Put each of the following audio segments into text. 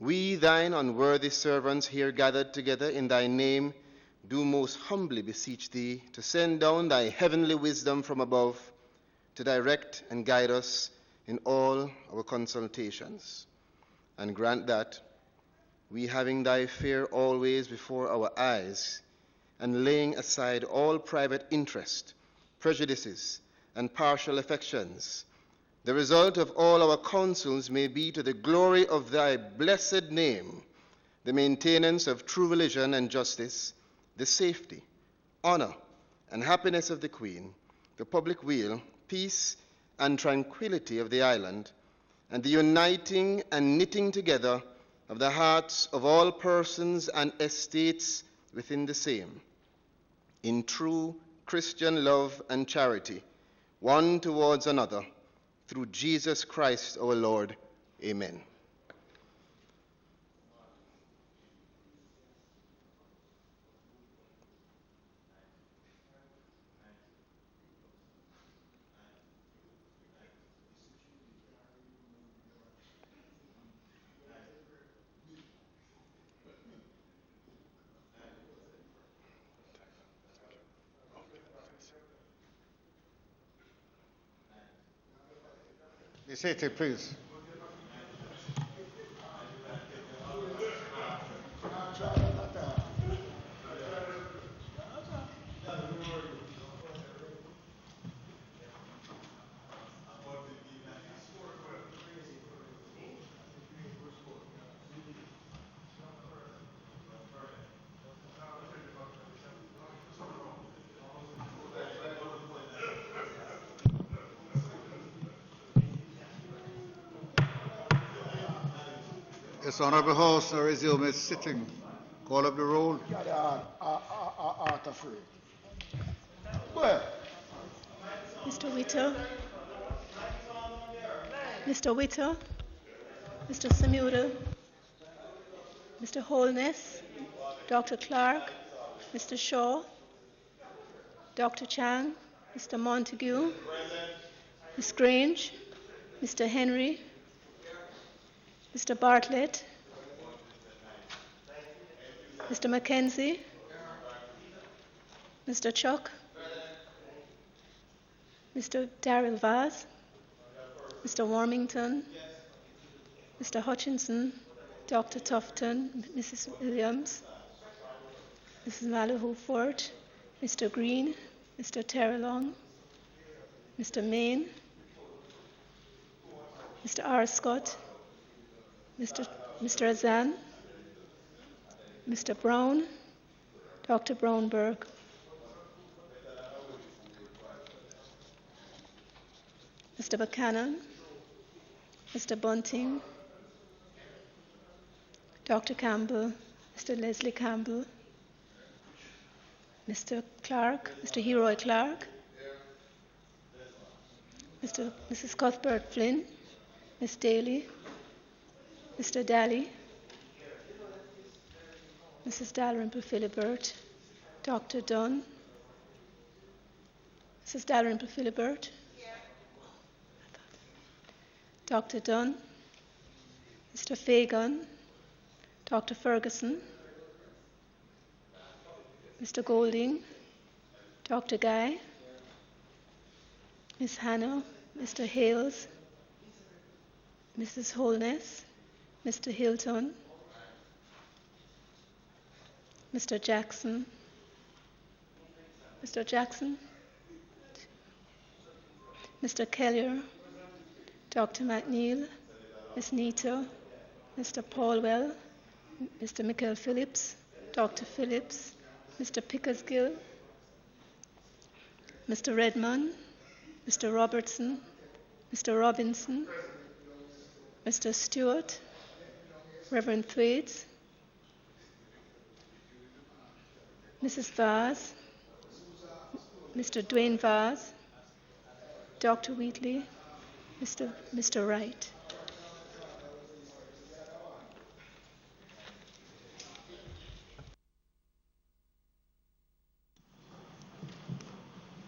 We, thine unworthy servants, here gathered together in thy name, do most humbly beseech thee to send down thy heavenly wisdom from above to direct and guide us in all our consultations. And grant that, we having thy fear always before our eyes, and laying aside all private interest, prejudices, and partial affections, the result of all our counsels may be to the glory of thy blessed name, the maintenance of true religion and justice, the safety, honor, and happiness of the Queen, the public weal, peace, and tranquility of the island, and the uniting and knitting together of the hearts of all persons and estates within the same, in true Christian love and charity, one towards another, through Jesus Christ our Lord. Amen. Be seated, please. This Honourable House now resume its sitting. Call up the roll. Mr. Whittle. Mr. Whittle. Mr. Samuel. Mr. Holness. Dr. Clark. Mr. Shaw. Dr. Chang. Mr. Montague. Ms. Grange. Mr. Henry. Mr. Bartlett, Mr. Mackenzie, Mr. Chuck, Mr. Darrell Vaz, Mr. Warmington, Mr. Hutchinson, Dr. Tufton, Mrs. Williams, Mrs. Malahoo Ford, Mr. Green, Mr. Terrelong, Mr. Main, Mr. R. Scott, Mr. Azan, Mr. Brown, Dr. Brownberg, Mr. Buchanan, Mr. Bunting, Dr. Campbell, Mr. Leslie Campbell, Mr. Clark, Mr. Heroy Clark, Mrs. Cuthbert Flynn, Ms. Daly, Mr. Daly, Mrs. Dalrymple Philibert, Dr. Dunn, Mrs. Dalrymple Philibert, Dr. Dunn, Mr. Fagan, Dr. Ferguson, Mr. Golding, Dr. Guy, Ms. Hannah, Mr. Hales, Mrs. Holness, Mr. Hilton, Mr. Jackson, Mr. Kellier, Dr. McNeil, Ms. Nita, Mr. Paulwell, Mr. Michael Phillips, Dr. Phillips, Mr. Pickersgill, Mr. Redmond, Mr. Robertson, Mr. Robinson, Mr. Stewart, Reverend Thwaites, Mrs. Vaz, Mr. Dwayne Vaz, Dr. Wheatley, Mr. Wright.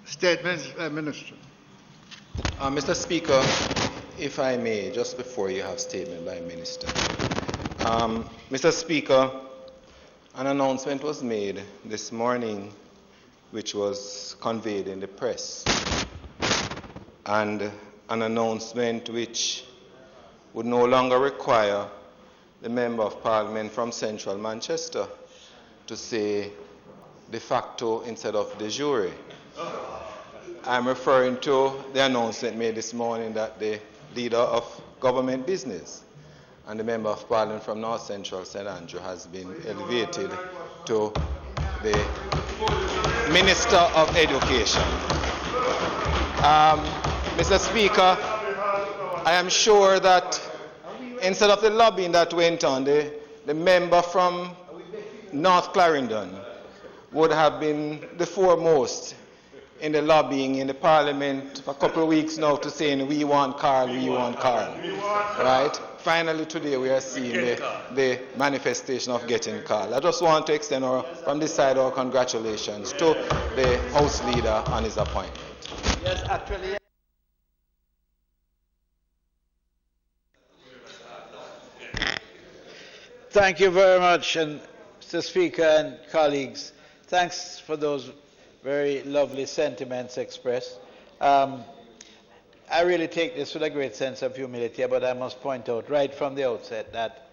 Statements by Minister. Mr. Speaker, if I may, just before you have statement by Minister, Mr. Speaker, an announcement was made this morning which was conveyed in the press, and an announcement which would no longer require the Member of Parliament from Central Manchester to say de facto instead of de jure. I'm referring to the announcement made this morning that the leader of government business and the Member of Parliament from North Central St. Andrew has been elevated to the Minister of Education. Mr. Speaker, I am sure that instead of the lobbying that went on, the member from North Clarendon would have been the foremost in the lobbying in the Parliament for a couple of weeks now to saying, we want Carl, we want Carl. Right? Finally today we are seeing the manifestation of getting Carl. I just want to extend from this side our congratulations to the House Leader on his appointment. Yes, actually. Thank you very much, and Mr. Speaker and colleagues. Thanks for those very lovely sentiments expressed. I really take this with a great sense of humility, but I must point out right from the outset that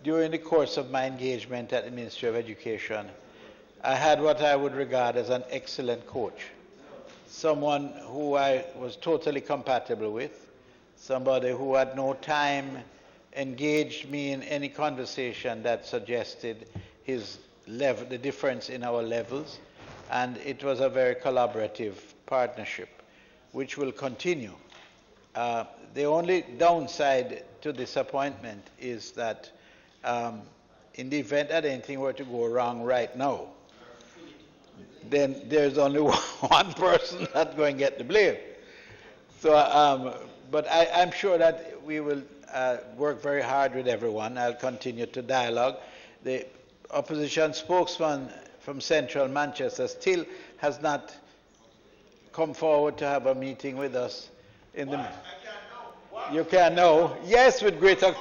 during the course of my engagement at the Ministry of Education, I had what I would regard as an excellent coach, someone who I was totally compatible with, somebody who at no time engaged me in any conversation that suggested his level, the difference in our levels, and it was a very collaborative partnership, which will continue. The only downside to this appointment is that in the event that anything were to go wrong right now, then there's only one person that's going to get the blame. So, but I'm sure that we will work very hard with everyone. I'll continue to dialogue. The opposition spokesman from Central Manchester still has not come forward to have a meeting with us. You can know. Yes, with greater,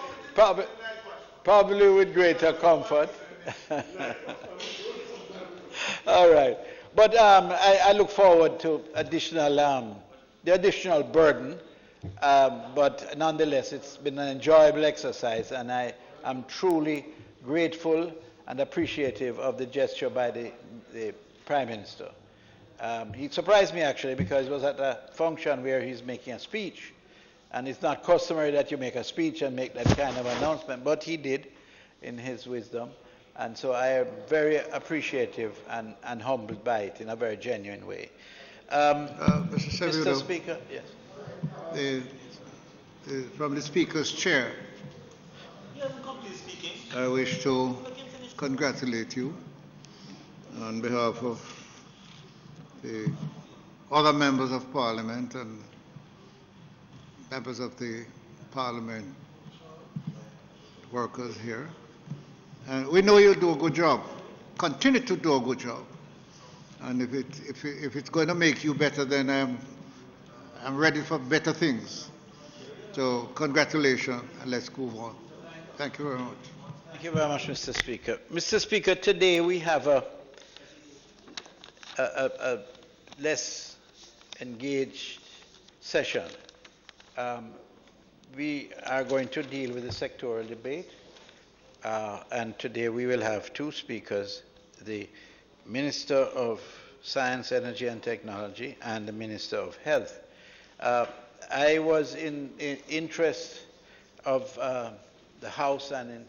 probably with greater comfort. All right. But I look forward to the additional burden. But nonetheless, it's been an enjoyable exercise, and I am truly grateful and appreciative of the gesture by the Prime Minister. He surprised me, actually, because it was at a function where he's making a speech, and it's not customary that you make a speech and make that kind of announcement, but he did in his wisdom, and so I am very appreciative and humbled by it in a very genuine way. Mr. Speaker, yes. From the Speaker's chair, I wish to congratulate you on behalf of the other members of Parliament and members of the Parliament workers here. And we know you'll do a good job. Continue to do a good job. And if it's going to make you better, then I'm ready for better things. So congratulations, and let's move on. Thank you very much. Thank you very much, Mr. Speaker. Mr. Speaker, today we have a less engaged session. We are going to deal with the sectoral debate, and today we will have two speakers, the Minister of Science, Energy and Technology and the Minister of Health. I was in interest of the House and in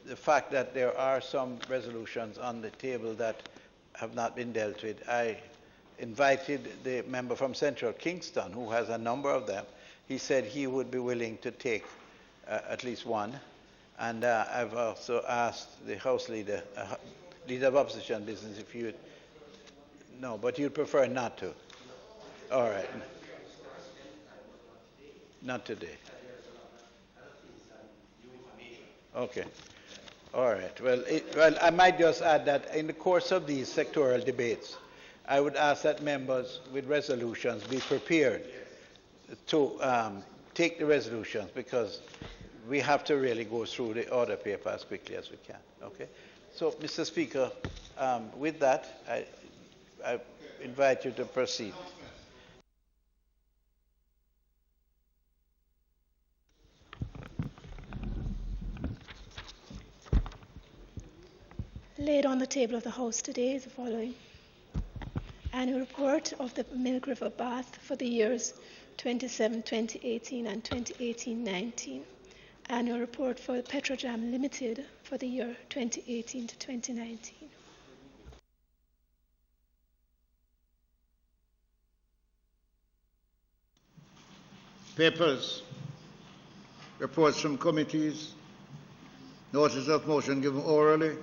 the fact that there are some resolutions on the table that have not been dealt with. I invited the member from Central Kingston, who has a number of them. He said he would be willing to take at least one. And I've also asked the House Leader, Leader of Opposition Business, if you would. No, but you'd prefer not to. All right. Not today. Okay. All right. Well, I might just add that in the course of these sectoral debates, I would ask that members with resolutions be prepared to take the resolutions, because we have to really go through the order paper as quickly as we can. Okay? So, Mr. Speaker, with that, I invite you to proceed. Laid on the table of the House today is the following. Annual report of the Milk River Bath for the years 2018 and 2018-19. Annual report for Petrojam Limited for the year 2018 to 2019. Papers, reports from committees, notice of motion given orally,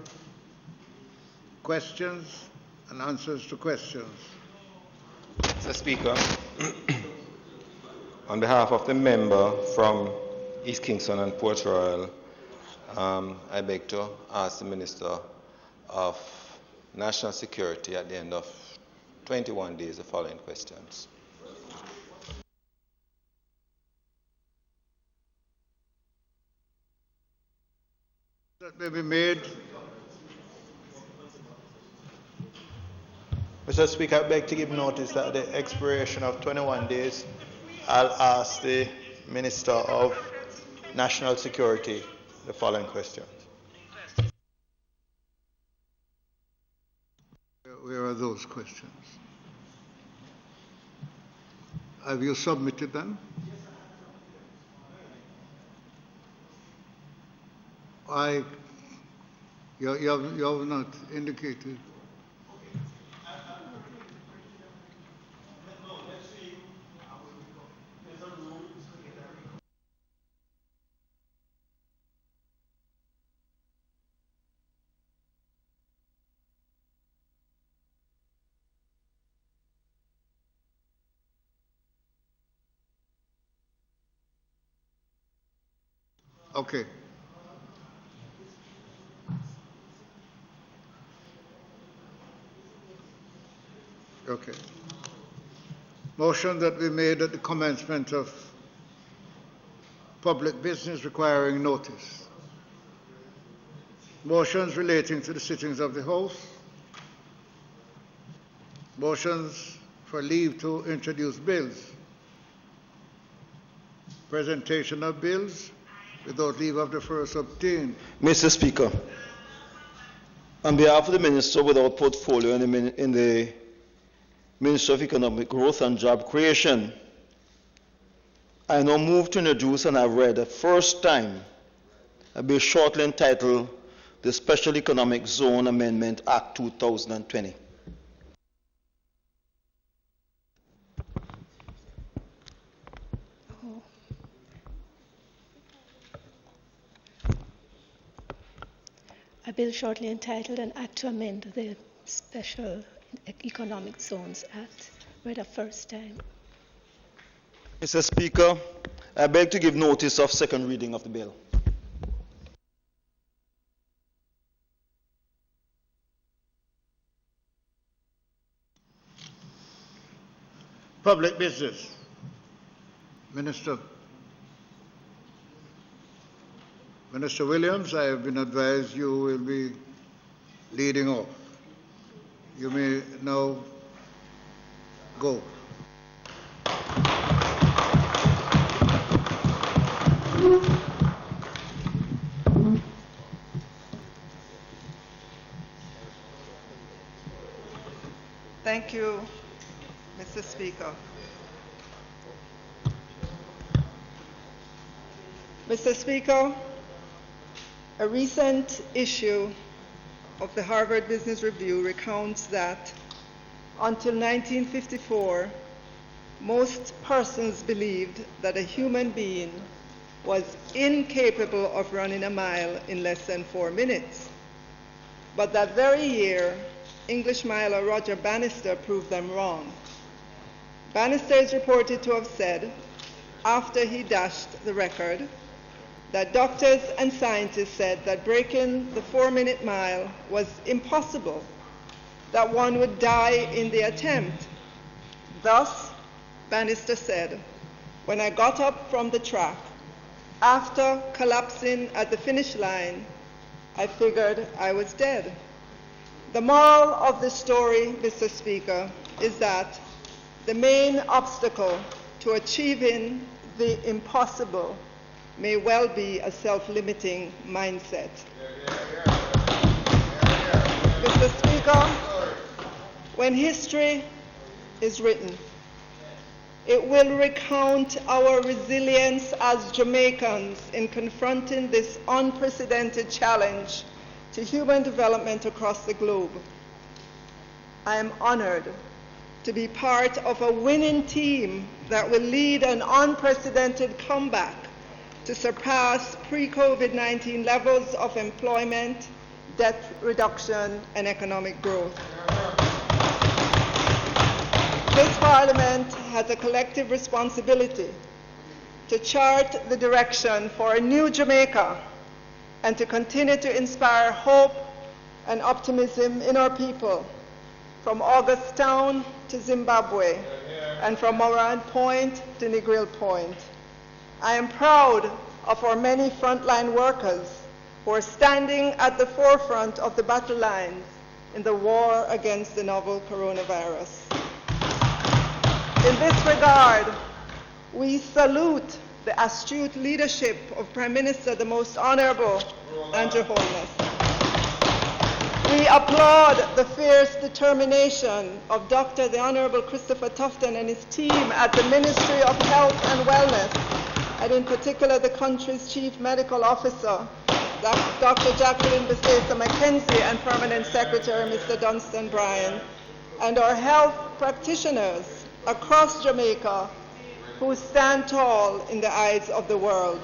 questions and answers to questions. Mr. Speaker, on behalf of the member from East Kingston and Port Royal, I beg to ask the Minister of National Security at the end of 21 days the following questions. That may be made. Mr. Speaker, I beg to give notice that at the expiration of 21 days, I'll ask the Minister of National Security the following questions. Where are those questions? Have you submitted them? You have not indicated. Okay. Okay. Motion that we made at the commencement of public business requiring notice. Motions relating to the sittings of the House. Motions for leave to introduce bills. Presentation of bills without leave of the first obtained. Mr. Speaker, on behalf of the Minister without portfolio in the Ministry of Economic Growth and Job Creation, I now move to introduce and have read the first time a bill shortly entitled the Special Economic Zone Amendment Act 2020. A bill shortly entitled an act to amend the Special Economic Zones Act, read a first time. Mr. Speaker, I beg to give notice of second reading of the bill. Public business. Minister. Minister Williams, I have been advised you will be leading off. You may now go. Thank you, Mr. Speaker. Mr. Speaker, a recent issue of the Harvard Business Review recounts that until 1954, most persons believed that a human being was incapable of running a mile in less than 4 minutes. But that very year, English miler Roger Bannister proved them wrong. Bannister is reported to have said, after he dashed the record, that doctors and scientists said that breaking the 4-minute mile was impossible, that one would die in the attempt. Thus, Bannister said, when I got up from the track, After collapsing at the finish line, I figured I was dead. The moral of the story, Mr. Speaker, is that the main obstacle to achieving the impossible may well be a self-limiting mindset. Mr. Speaker, when history is written, it will recount our resilience as Jamaicans in confronting this unprecedented challenge to human development across the globe. I am honored to be part of a winning team that will lead an unprecedented comeback to surpass pre-COVID-19 levels of employment, debt reduction, and economic growth. This Parliament has a collective responsibility to chart the direction for a new Jamaica and to continue to inspire hope and optimism in our people, from Augustown to Zimbabwe and from Morant Point to Negril Point. I am proud of our many frontline workers who are standing at the forefront of the battle lines in the war against the novel coronavirus. In this regard, we salute the astute leadership of Prime Minister, the Most Honorable Andrew Holness. We applaud the fierce determination of Dr. the Honorable Christopher Tufton and his team at the Ministry of Health and Wellness, and in particular the country's Chief Medical Officer, Dr. Jacqueline Besesa McKenzie, and Permanent Secretary Mr. Dunstan Bryan, and our health practitioners across Jamaica who stand tall in the eyes of the world.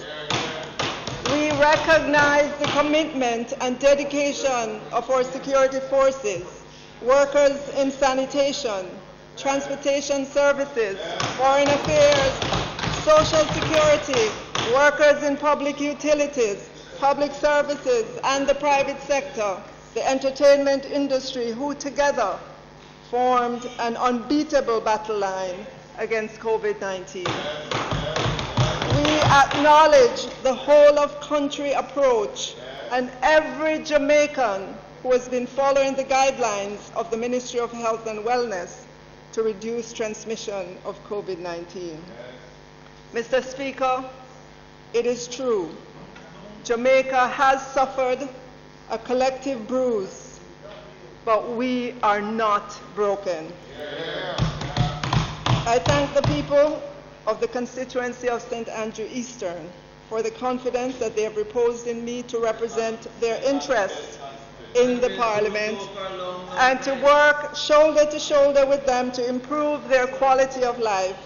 We recognize the commitment and dedication of our security forces, workers in sanitation, transportation services, foreign affairs, social security, workers in public utilities, public services, and the private sector, the entertainment industry, who together formed an unbeatable battle line against COVID-19. We acknowledge the whole of country approach and every Jamaican who has been following the guidelines of the Ministry of Health and Wellness to reduce transmission of COVID-19. Mr. Speaker, it is true, Jamaica has suffered a collective bruise, but we are not broken. I thank the people of the constituency of St. Andrew Eastern for the confidence that they have reposed in me to represent their interests in the Parliament and to work shoulder to shoulder with them to improve their quality of life,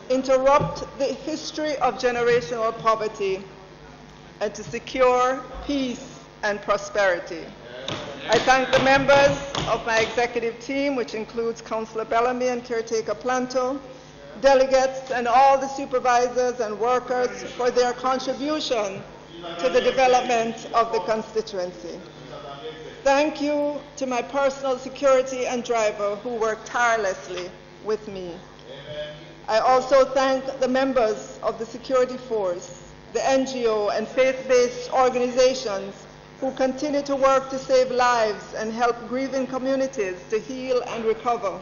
interrupt the history of generational poverty, and to secure peace and prosperity. I thank the members of my executive team, which includes Councillor Bellamy and Caretaker Planto, delegates and all the supervisors and workers for their contribution to the development of the constituency. Thank you to my personal security and driver who worked tirelessly with me. I also thank the members of the security force, the NGO and faith-based organizations who continue to work to save lives and help grieving communities to heal and recover.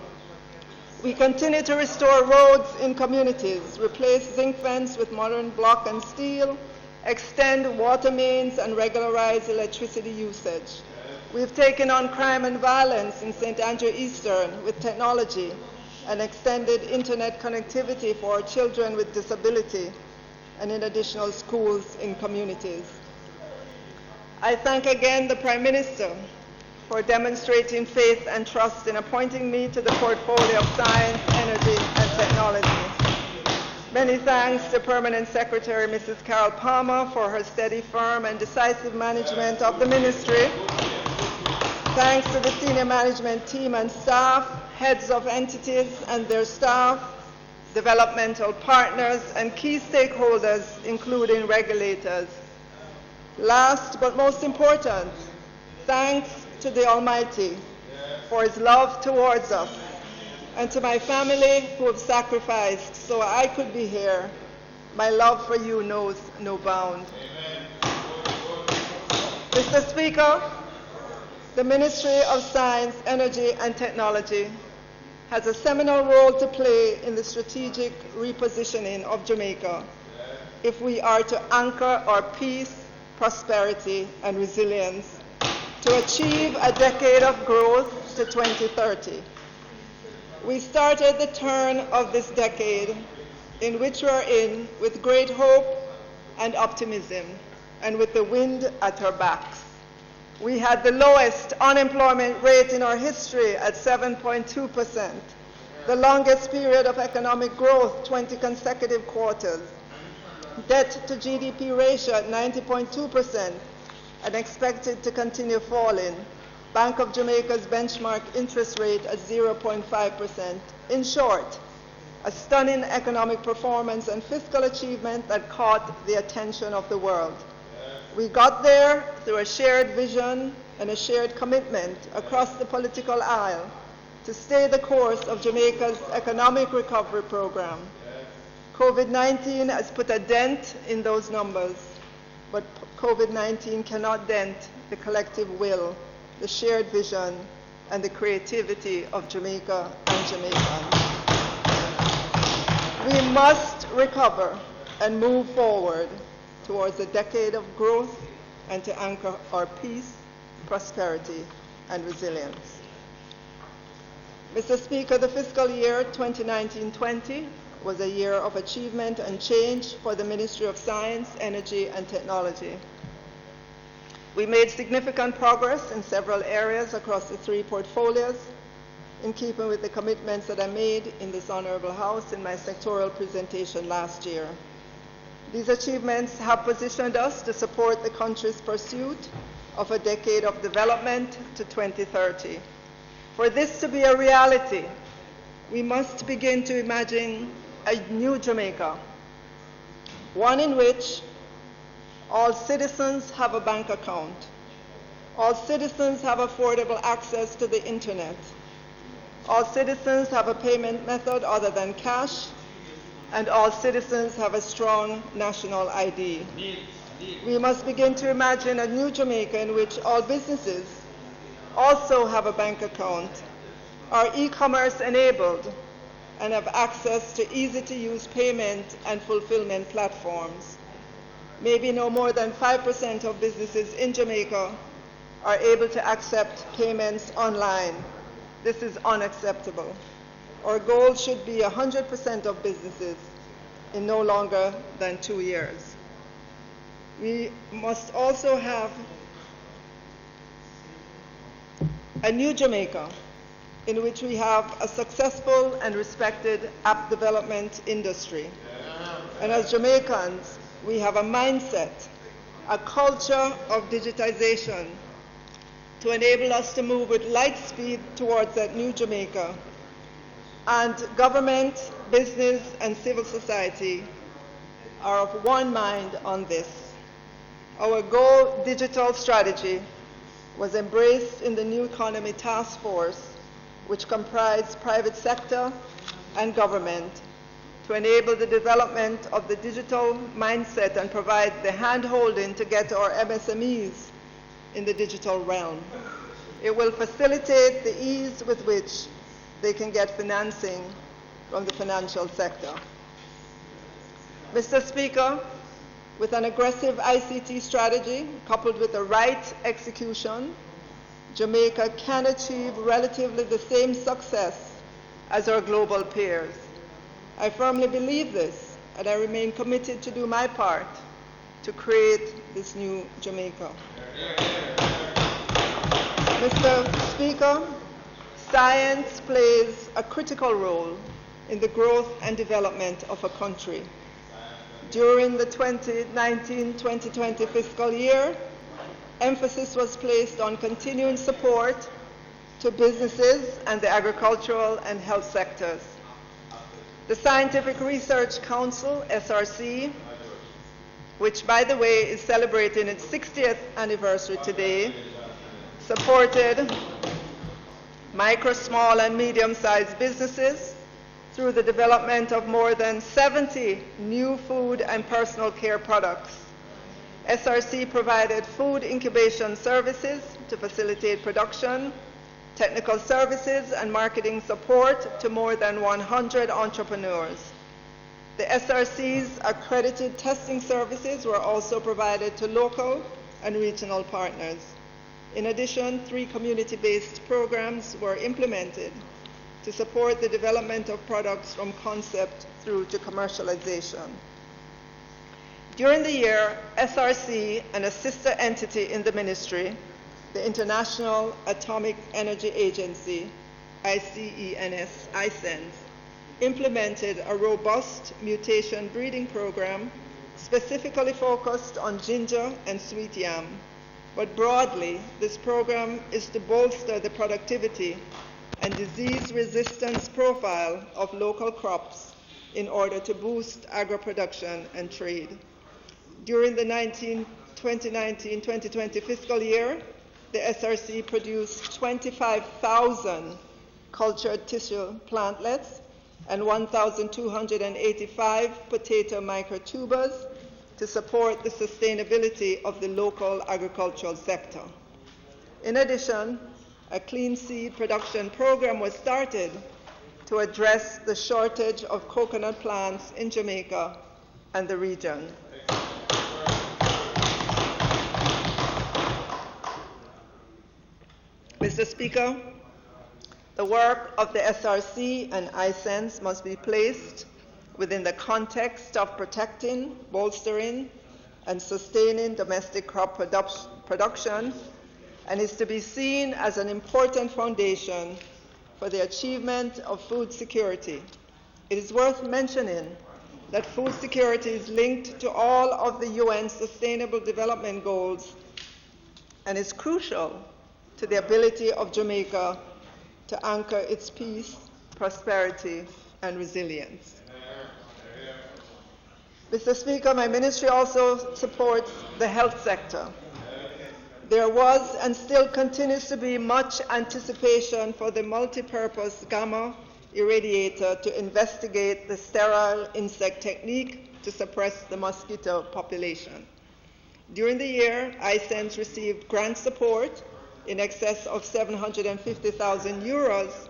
We continue to restore roads in communities, replace zinc fence with modern block and steel, extend water mains, and regularize electricity usage. We've taken on crime and violence in St. Andrew Eastern with technology and extended internet connectivity for our children with disability and in additional schools in communities. I thank again the Prime Minister for demonstrating faith and trust in appointing me to the portfolio of science, energy, and technology. Many thanks to Permanent Secretary Mrs. Carol Palmer for her steady, firm, and decisive management of the ministry. Thanks to the senior management team and staff, heads of entities and their staff, developmental partners, and key stakeholders, including regulators. Last but most important, thanks to the Almighty for His love towards us, and to my family who have sacrificed so I could be here, my love for you knows no bound. Mr. Speaker, the Ministry of Science, Energy and Technology has a seminal role to play in the strategic repositioning of Jamaica if we are to anchor our peace, prosperity, and resilience to achieve a decade of growth to 2030. We started the turn of this decade in which we are in with great hope and optimism and with the wind at our backs. We had the lowest unemployment rate in our history at 7.2%, the longest period of economic growth, 20 consecutive quarters, debt to GDP ratio at 90.2% and expected to continue falling, Bank of Jamaica's benchmark interest rate at 0.5%. In short, a stunning economic performance and fiscal achievement that caught the attention of the world. We got there through a shared vision and a shared commitment across the political aisle to stay the course of Jamaica's economic recovery program. COVID-19 has put a dent in those numbers, but COVID-19 cannot dent the collective will, the shared vision, and the creativity of Jamaica and Jamaicans. We must recover and move forward towards a decade of growth and to anchor our peace, prosperity, and resilience. Mr. Speaker, the fiscal year 2019-20 was a year of achievement and change for the Ministry of Science, Energy, and Technology. We made significant progress in several areas across the three portfolios, in keeping with the commitments that I made in this Honorable House in my sectoral presentation last year. These achievements have positioned us to support the country's pursuit of a decade of development to 2030. For this to be a reality, we must begin to imagine a new Jamaica, one in which all citizens have a bank account, all citizens have affordable access to the internet, all citizens have a payment method other than cash, and all citizens have a strong national ID. We must begin to imagine a new Jamaica in which all businesses also have a bank account, are e-commerce enabled, and have access to easy-to-use payment and fulfillment platforms. Maybe no more than 5% of businesses in Jamaica are able to accept payments online. This is unacceptable. Our goal should be 100% of businesses in no longer than 2 years. We must also have a new Jamaica in which we have a successful and respected app development industry. And as Jamaicans, we have a mindset, a culture of digitization to enable us to move with light speed towards that new Jamaica. And government, business, and civil society are of one mind on this. Our Go Digital strategy was embraced in the New Economy Task Force, which comprised private sector and government, to enable the development of the digital mindset and provide the hand-holding to get our MSMEs in the digital realm. It will facilitate the ease with which they can get financing from the financial sector. Mr. Speaker, with an aggressive ICT strategy coupled with the right execution, Jamaica can achieve relatively the same success as our global peers. I firmly believe this, and I remain committed to do my part to create this new Jamaica. Mr. Speaker, science plays a critical role in the growth and development of a country. During the 2019-2020 fiscal year, emphasis was placed on continuing support to businesses and the agricultural and health sectors. The Scientific Research Council, SRC, which by the way is celebrating its 60th anniversary today, supported micro, small, and medium-sized businesses through the development of more than 70 new food and personal care products. SRC provided food incubation services to facilitate production, technical services, and marketing support to more than 100 entrepreneurs. The SRC's accredited testing services were also provided to local and regional partners. In addition, 3 community-based programs were implemented to support the development of products from concept through to commercialization. During the year, SRC and a sister entity in the ministry, the International Atomic Energy Agency, ICENS, implemented a robust mutation breeding program specifically focused on ginger and sweet yam. But broadly, this program is to bolster the productivity and disease resistance profile of local crops in order to boost agro-production and trade. During the 2019-2020 fiscal year, the SRC produced 25,000 cultured tissue plantlets and 1,285 potato microtubers to support the sustainability of the local agricultural sector. In addition, a clean seed production program was started to address the shortage of coconut plants in Jamaica and the region. Mr. Speaker, the work of the SRC and ICENS must be placed within the context of protecting, bolstering, and sustaining domestic crop production, and is to be seen as an important foundation for the achievement of food security. It is worth mentioning that food security is linked to all of the UN Sustainable Development Goals and is crucial to the ability of Jamaica to anchor its peace, prosperity, and resilience. Mr. Speaker, my ministry also supports the health sector. There was and still continues to be much anticipation for the multi-purpose gamma irradiator to investigate the sterile insect technique to suppress the mosquito population. During the year, ICENS received grant support in excess of 750,000 euros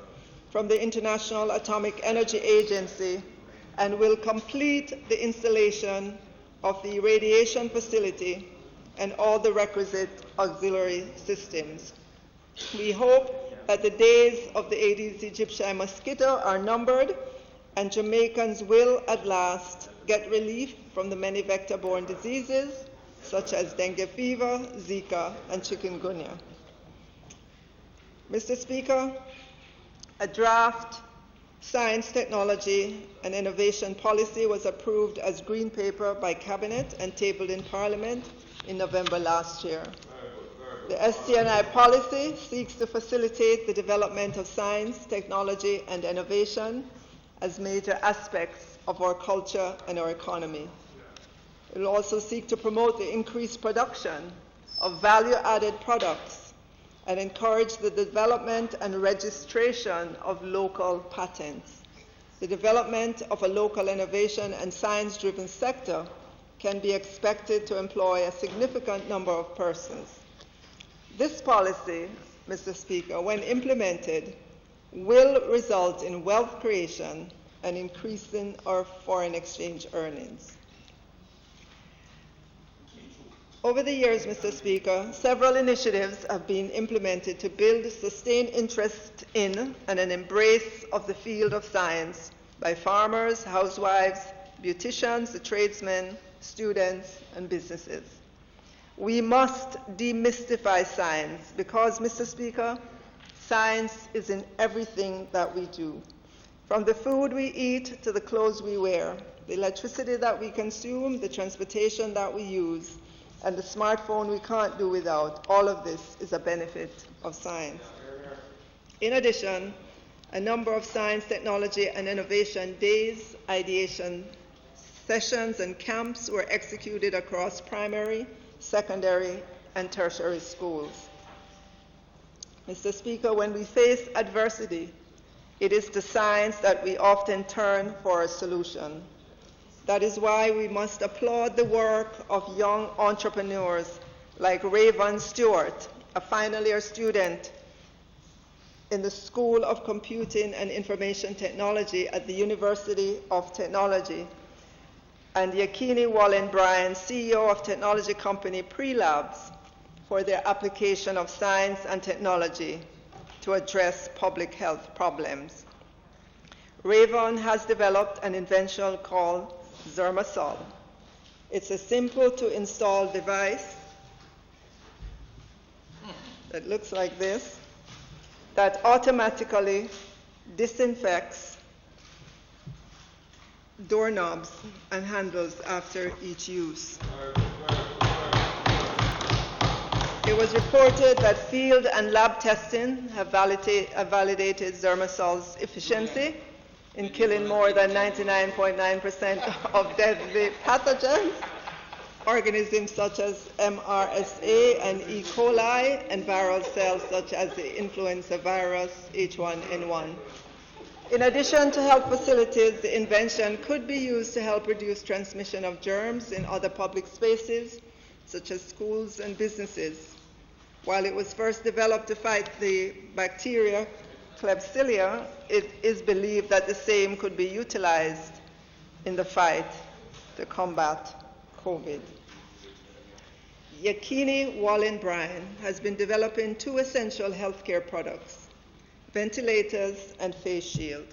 from the International Atomic Energy Agency and will complete the installation of the irradiation facility and all the requisite auxiliary systems. We hope that the days of the Aedes aegypti mosquito are numbered and Jamaicans will at last get relief from the many vector-borne diseases such as dengue fever, Zika, and chikungunya. Mr. Speaker, a draft science, technology, and innovation policy was approved as green paper by Cabinet and tabled in Parliament in November last year. The STNI policy seeks to facilitate the development of science, technology, and innovation as major aspects of our culture and our economy. It will also seek to promote the increased production of value-added products and encourage the development and registration of local patents. The development of a local innovation and science-driven sector can be expected to employ a significant number of persons. This policy, Mr. Speaker, when implemented, will result in wealth creation and increasing our foreign exchange earnings. Over the years, Mr. Speaker, several initiatives have been implemented to build sustained interest in and an embrace of the field of science by farmers, housewives, beauticians, the tradesmen, students, and businesses. We must demystify science because, Mr. Speaker, science is in everything that we do. From the food we eat to the clothes we wear, the electricity that we consume, the transportation that we use, and the smartphone we can't do without, all of this is a benefit of science. In addition, a number of science, technology, and innovation days, ideation sessions, and camps were executed across primary, secondary, and tertiary schools. Mr. Speaker, when we face adversity, It is to science that we often turn for a solution. That is why we must applaud the work of young entrepreneurs like Raven Stewart, a final year student in the School of Computing and Information Technology at the University of Technology, and Yakini Wallen-Bryan, CEO of technology company Prelabs, for their application of science and technology to address public health problems. Raven has developed an invention called Zermasol. It's a simple to install device that looks like this, that automatically disinfects doorknobs and handles after each use. It was reported that field and lab testing have validated Zermasol's efficiency in killing more than 99.9% of deadly pathogens, organisms such as MRSA and E. coli, and viral cells such as the influenza virus H1N1. In addition to health facilities, the invention could be used to help reduce transmission of germs in other public spaces, such as schools and businesses. While it was first developed to fight the bacteria Klebsiella, it is believed that the same could be utilized in the fight to combat COVID. Yakini Wallen-Bryan has been developing two essential healthcare products, ventilators and face shield.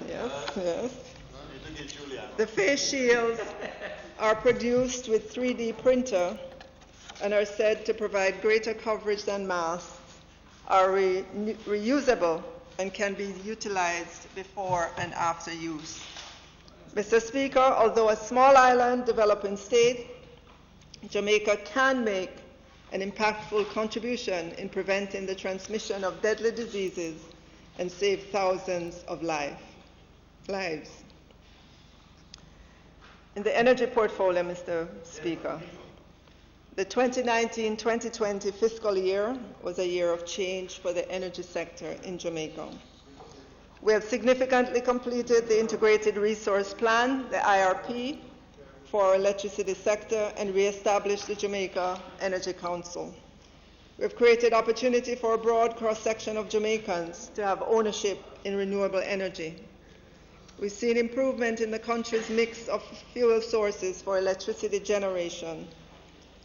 Yes. The face shields are produced with 3D printer and are said to provide greater coverage than masks, are reusable and can be utilized before and after use. Mr. Speaker, although a small island developing state, Jamaica can make an impactful contribution in preventing the transmission of deadly diseases and save thousands of lives. In the energy portfolio, Mr. Speaker, the 2019-2020 fiscal year was a year of change for the energy sector in Jamaica. We have significantly completed the Integrated Resource Plan, the IRP, for our electricity sector and reestablished the Jamaica Energy Council. We have created opportunity for a broad cross-section of Jamaicans to have ownership in renewable energy. We've seen improvement in the country's mix of fuel sources for electricity generation.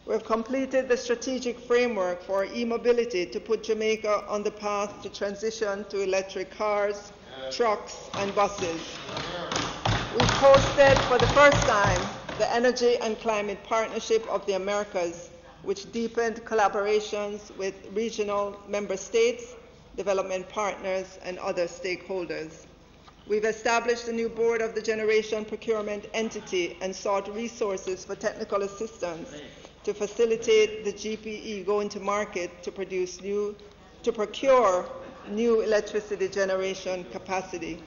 We have completed the strategic framework for e-mobility to put Jamaica on the path to transition to electric cars, trucks, and buses. We've hosted for the first time the Energy and Climate Partnership of the Americas, which deepened collaborations with regional member states, development partners, and other stakeholders. We've established a new board of the generation procurement entity and sought resources for technical assistance to facilitate the GPE going to market to procure new electricity generation capacity.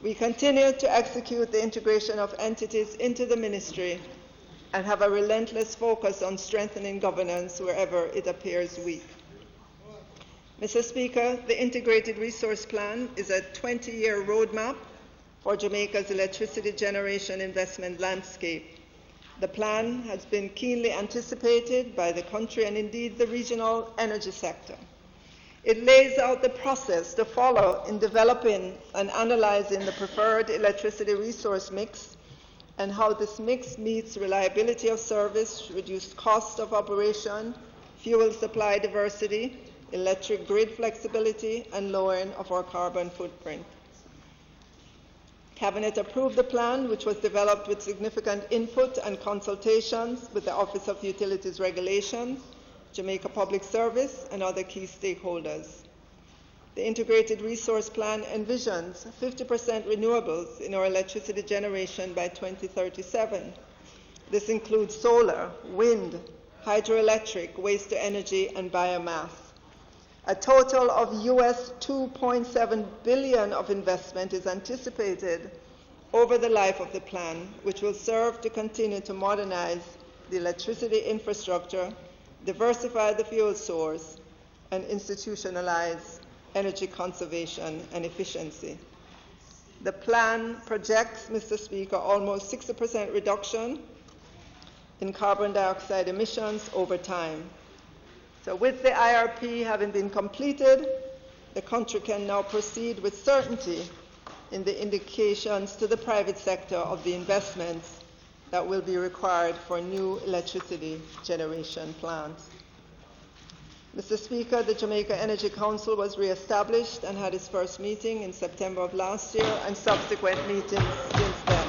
We continue to execute the integration of entities into the ministry and have a relentless focus on strengthening governance wherever it appears weak. Mr. Speaker, the Integrated Resource Plan is a 20-year roadmap for Jamaica's electricity generation investment landscape. The plan has been keenly anticipated by the country and indeed the regional energy sector. It lays out the process to follow in developing and analyzing the preferred electricity resource mix and how this mix meets reliability of service, reduced cost of operation, fuel supply diversity, electric grid flexibility, and lowering of our carbon footprint. Cabinet approved the plan, which was developed with significant input and consultations with the Office of Utilities Regulations, Jamaica Public Service, and other key stakeholders. The Integrated Resource Plan envisions 50% renewables in our electricity generation by 2037. This includes solar, wind, hydroelectric, waste to energy, and biomass. A total of US $2.7 billion of investment is anticipated over the life of the plan, which will serve to continue to modernize the electricity infrastructure, diversify the fuel source, and institutionalize energy conservation and efficiency. The plan projects, Mr. Speaker, almost 60% reduction in carbon dioxide emissions over time. So with the IRP having been completed, the country can now proceed with certainty in the indications to the private sector of the investments that will be required for new electricity generation plants. Mr. Speaker, the Jamaica Energy Council was re-established and had its first meeting in September of last year and subsequent meetings since then.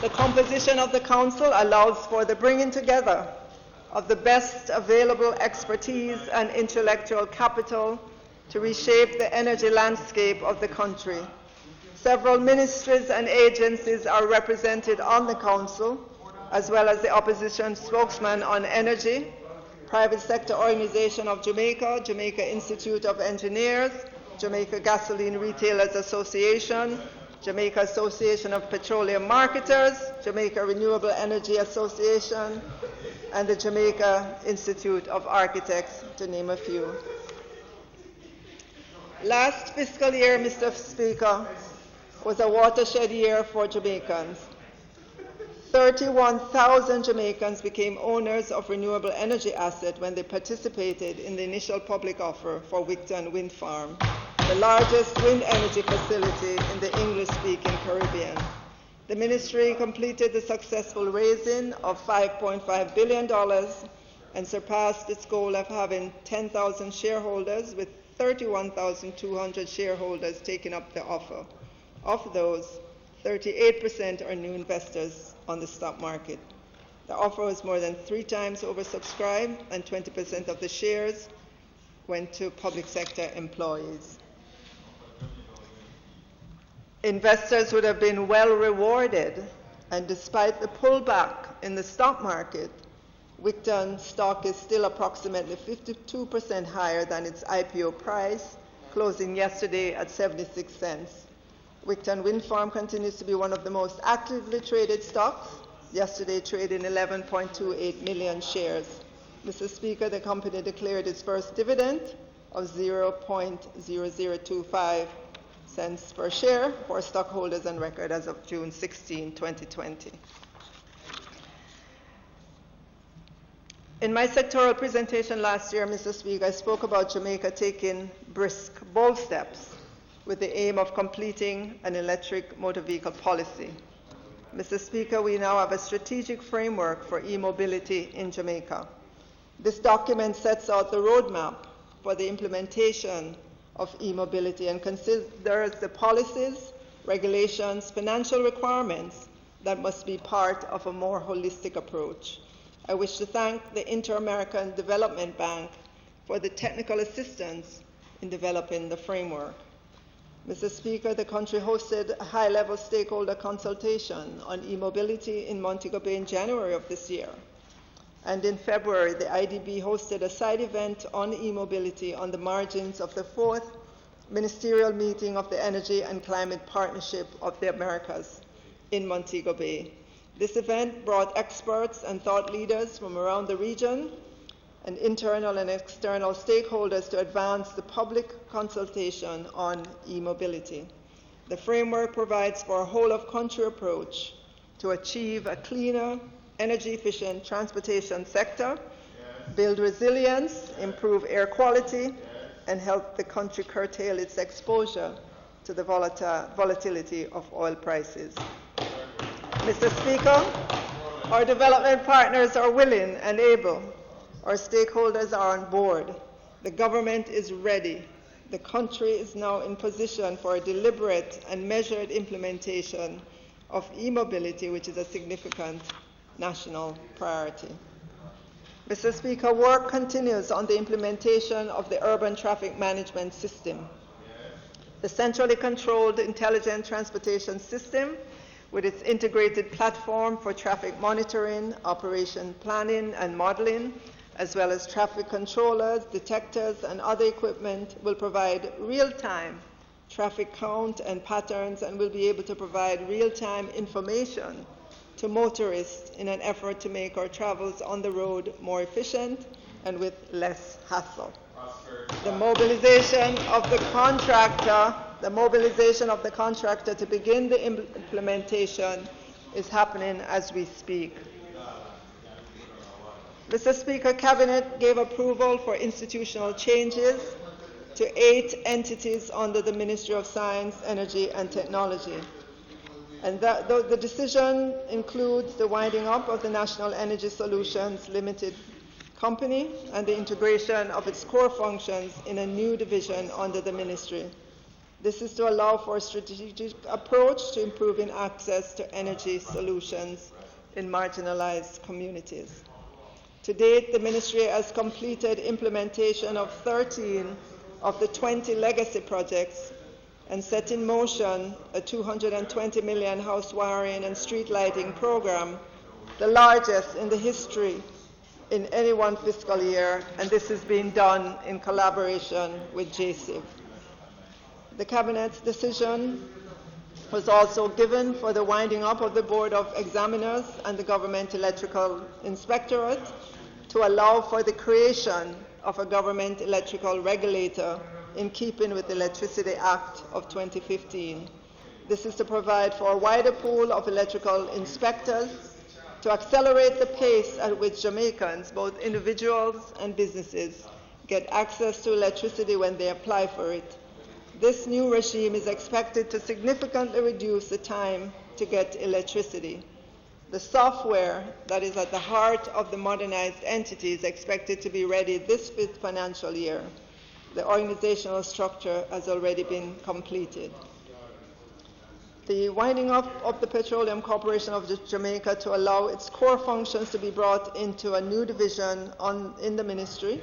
The composition of the council allows for the bringing together of the best available expertise and intellectual capital to reshape the energy landscape of the country. Several ministries and agencies are represented on the council, as well as the opposition spokesman on energy, Private Sector Organization of Jamaica, Jamaica Institute of Engineers, Jamaica Gasoline Retailers Association, Jamaica Association of Petroleum Marketers, Jamaica Renewable Energy Association, and the Jamaica Institute of Architects, to name a few. Last fiscal year, Mr. Speaker, was a watershed year for Jamaicans. 31,000 Jamaicans became owners of renewable energy assets when they participated in the initial public offer for Wigton Wind Farm, the largest wind energy facility in the English-speaking Caribbean. The ministry completed the successful raising of $5.5 billion and surpassed its goal of having 10,000 shareholders, with 31,200 shareholders taking up the offer. Of those, 38% are new investors on the stock market. The offer was more than 3 times oversubscribed, and 20% of the shares went to public sector employees. Investors would have been well rewarded, and despite the pullback in the stock market, Wigton stock is still approximately 52% higher than its IPO price, closing yesterday at 76 cents. Wigton Wind Farm continues to be one of the most actively traded stocks, yesterday trading 11.28 million shares. Mr. Speaker, the company declared its first dividend of 0.0025 cents per share for stockholders on record as of June 16, 2020. In my sectoral presentation last year, Mr. Speaker, I spoke about Jamaica taking brisk, bold steps with the aim of completing an electric motor vehicle policy. Mr. Speaker, we now have a strategic framework for e-mobility in Jamaica. This document sets out the roadmap for the implementation of e-mobility and considers the policies, regulations, financial requirements that must be part of a more holistic approach. I wish to thank the Inter-American Development Bank for the technical assistance in developing the framework. Mr. Speaker, the country hosted a high-level stakeholder consultation on e-mobility in Montego Bay in January of this year. And in February, the IDB hosted a side event on e-mobility on the margins of the 4th Ministerial meeting of the Energy and Climate Partnership of the Americas in Montego Bay. This event brought experts and thought leaders from around the region and internal and external stakeholders to advance the public consultation on e-mobility. The framework provides for a whole-of-country approach to achieve a cleaner, energy-efficient transportation sector, build resilience, improve air quality, and help the country curtail its exposure to the volatility of oil prices. Mr. Speaker, our development partners are willing and able. Our stakeholders are on board. The government is ready. The country is now in position for a deliberate and measured implementation of e-mobility, which is a significant national priority. Mr. Speaker, work continues on the implementation of the urban traffic management system. The centrally controlled intelligent transportation system, with its integrated platform for traffic monitoring, operation planning, and modeling, as well as traffic controllers, detectors, and other equipment, will provide real-time traffic count and patterns, and will be able to provide real-time information to motorists in an effort to make our travels on the road more efficient and with less hassle. The mobilization of the contractor to begin the implementation is happening as we speak. Mr. Speaker, Cabinet gave approval for institutional changes to 8 entities under the Ministry of Science, Energy and Technology. And the decision includes the winding up of the National Energy Solutions Limited Company and the integration of its core functions in a new division under the ministry. This is to allow for a strategic approach to improving access to energy solutions in marginalized communities. To date, the ministry has completed implementation of 13 of the 20 legacy projects and set in motion a $220 million house wiring and street lighting program, the largest in the history in any one fiscal year, and this is being done in collaboration with JCIV. The Cabinet's decision was also given for the winding up of the Board of Examiners and the Government Electrical Inspectorate to allow for the creation of a government electrical regulator in keeping with the Electricity Act of 2015. This is to provide for a wider pool of electrical inspectors to accelerate the pace at which Jamaicans, both individuals and businesses, get access to electricity when they apply for it. This new regime is expected to significantly reduce the time to get electricity. The software that is at the heart of the modernized entity is expected to be ready this financial year. The organizational structure has already been completed. The winding up of the Petroleum Corporation of Jamaica to allow its core functions to be brought into a new division in the ministry.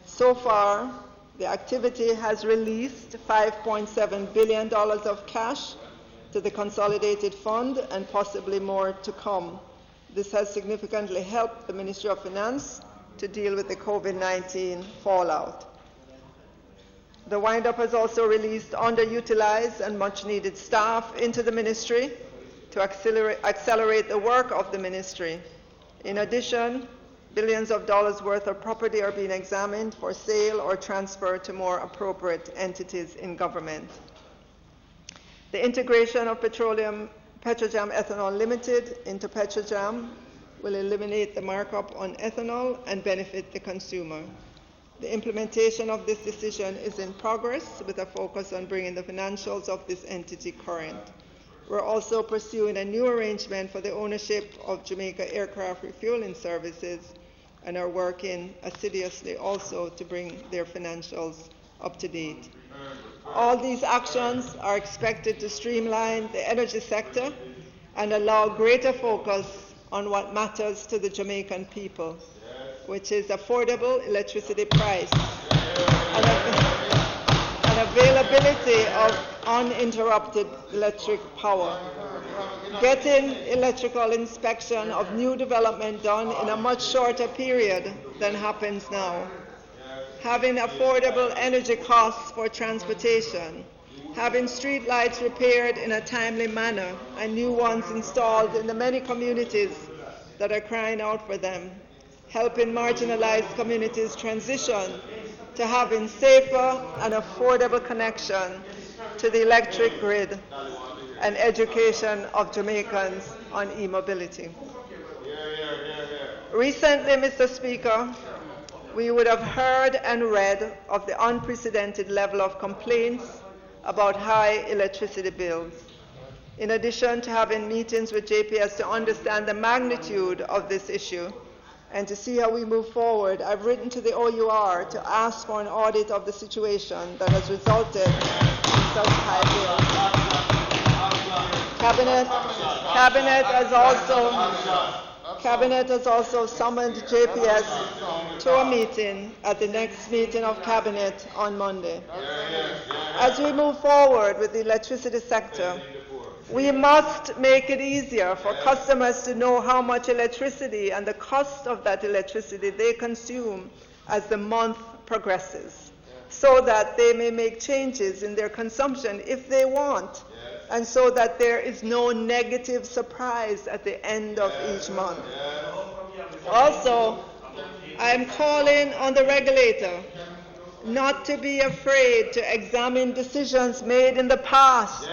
So far, the activity has released $5.7 billion of cash to the consolidated fund and possibly more to come. This has significantly helped the Ministry of Finance to deal with the COVID-19 fallout. The wind-up has also released underutilized and much-needed staff into the ministry to accelerate the work of the ministry. In addition, billions of dollars worth of property are being examined for sale or transfer to more appropriate entities in government. The integration of Petrojam Ethanol Limited into Petrojam will eliminate the markup on ethanol and benefit the consumer. The implementation of this decision is in progress with a focus on bringing the financials of this entity current. We're also pursuing a new arrangement for the ownership of Jamaica Aircraft Refueling Services and are working assiduously also to bring their financials up to date. All these actions are expected to streamline the energy sector and allow greater focus on what matters to the Jamaican people, which is affordable electricity price and availability of uninterrupted electric power. Getting electrical inspection of new development done in a much shorter period than happens now. Having affordable energy costs for transportation, having street lights repaired in a timely manner and new ones installed in the many communities that are crying out for them, helping marginalized communities transition to having safer and affordable connection to the electric grid and education of Jamaicans on e-mobility. Recently, Mr. Speaker, we would have heard and read of the unprecedented level of complaints about high electricity bills. In addition to having meetings with JPS to understand the magnitude of this issue and to see how we move forward, I've written to the OUR to ask for an audit of the situation that has resulted in such high bills. Cabinet has also summoned JPS to a meeting at the next meeting of Cabinet on Monday. As we move forward with the electricity sector, we must make it easier for customers to know how much electricity and the cost of that electricity they consume as the month progresses, so that they may make changes in their consumption if they want, and so that there is no negative surprise at the end of each month. I am calling on the regulator not to be afraid to examine decisions made in the past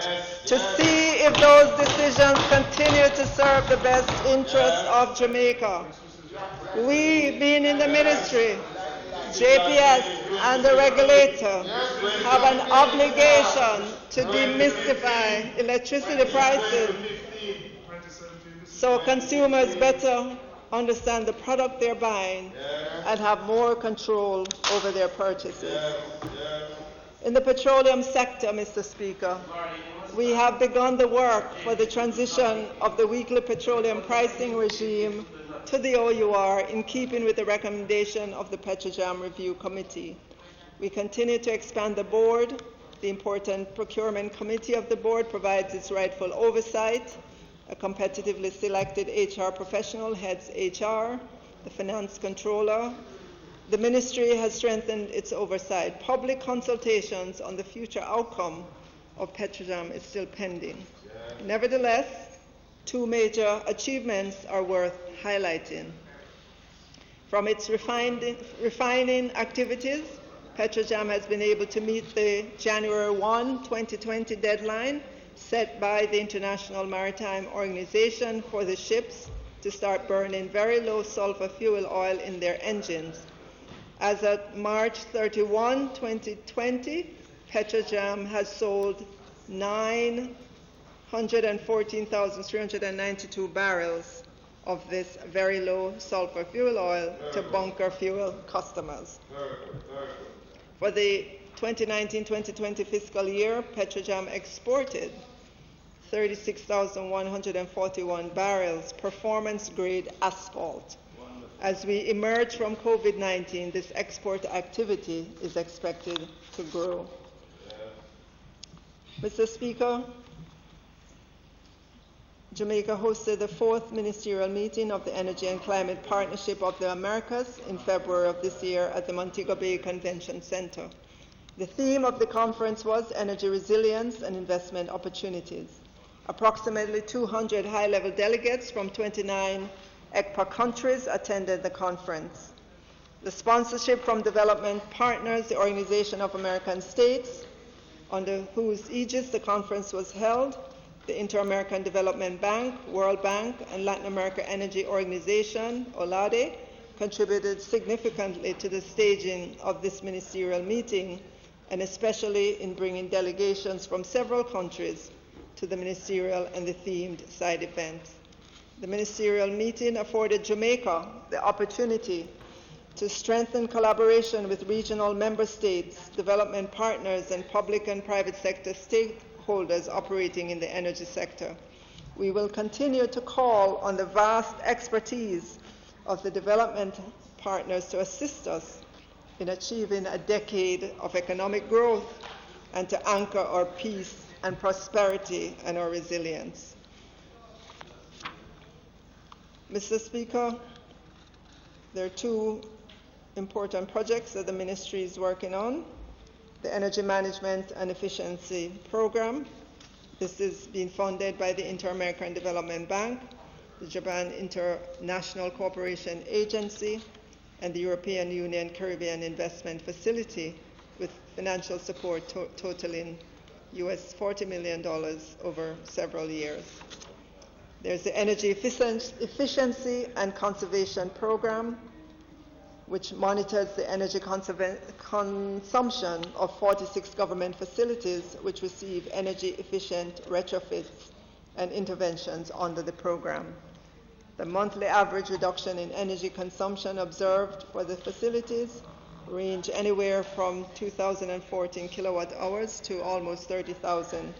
to see if those decisions continue to serve the best interests of Jamaica. We, being in the ministry, JPS and the regulator have an obligation to demystify electricity prices so consumers better understand the product they're buying and have more control over their purchases. In the petroleum sector, Mr. Speaker, we have begun the work for the transition of the weekly petroleum pricing regime to the OUR in keeping with the recommendation of the Petrojam Review Committee. We continue to expand the board. The important procurement committee of the board provides its rightful oversight. A competitively selected HR professional heads HR, the finance controller. The ministry has strengthened its oversight. Public consultations on the future outcome of Petrojam is still pending. Nevertheless, two major achievements are worth highlighting. From its refining activities, Petrojam has been able to meet the January 1, 2020 deadline set by the International Maritime Organization for the ships to start burning very low sulfur fuel oil in their engines. As of March 31, 2020, Petrojam has sold 914,392 barrels of this very low sulfur fuel oil to bunker fuel customers. For the 2019-2020 fiscal year, Petrojam exported 36,141 barrels performance-grade asphalt. As we emerge from COVID-19, this export activity is expected to grow. Mr. Speaker, Jamaica hosted the 4th ministerial meeting of the Energy and Climate Partnership of the Americas in February of this year at the Montego Bay Convention Center. The theme of the conference was energy resilience and investment opportunities. Approximately 200 high-level delegates from 29 ECPA countries attended the conference. The sponsorship from development partners, the Organization of American States, under whose aegis the conference was held, the Inter-American Development Bank, World Bank, and Latin America Energy Organization, OLADE, contributed significantly to the staging of this ministerial meeting, and especially in bringing delegations from several countries to the ministerial and the themed side events. The ministerial meeting afforded Jamaica the opportunity to strengthen collaboration with regional member states, development partners, and public and private sector stakeholders operating in the energy sector. We will continue to call on the vast expertise of the development partners to assist us in achieving a decade of economic growth and to anchor our peace and prosperity and our resilience. Mr. Speaker, there are two important projects that the ministry is working on. The Energy Management and Efficiency Program. This is being funded by the Inter-American Development Bank, the Japan International Cooperation Agency, and the European Union Caribbean Investment Facility, with financial support totaling US $40 million over several years. There's the Energy Efficiency and Conservation Program, which monitors the energy consumption of 46 government facilities which receive energy-efficient retrofits and interventions under the program. The monthly average reduction in energy consumption observed for the facilities range anywhere from 2,014 kilowatt hours to almost 30,000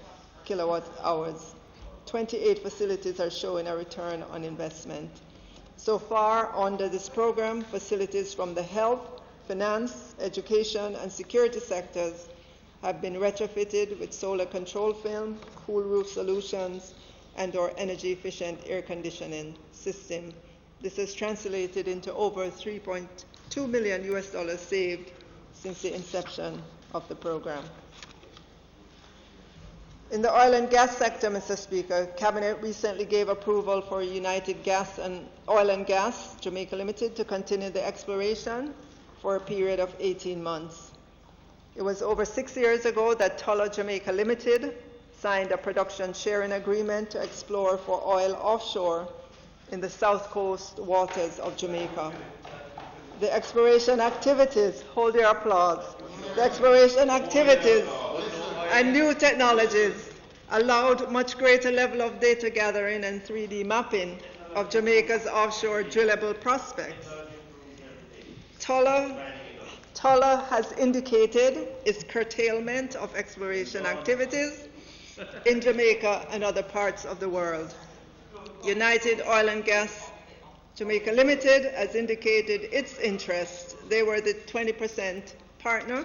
kilowatt hours. 28 facilities are showing a return on investment. So far, under this program, facilities from the health, finance, education, and security sectors have been retrofitted with solar control film, cool roof solutions, and/or energy-efficient air conditioning system. This has translated into over $3.2 million saved since the inception of the program. In the oil and gas sector, Mr. Speaker, Cabinet recently gave approval for United Gas and Oil and Gas, Jamaica Limited, to continue the exploration for a period of 18 months. It was over 6 years ago that Tullow Jamaica Limited signed a production sharing agreement to explore for oil offshore in the south coast waters of Jamaica. The exploration activities, hold your applause, the exploration activities and new technologies allowed much greater level of data gathering and 3D mapping of Jamaica's offshore drillable prospects. Tullow has indicated its curtailment of exploration activities in Jamaica and other parts of the world. United Oil and Gas Jamaica Limited has indicated its interest. They were the 20% partner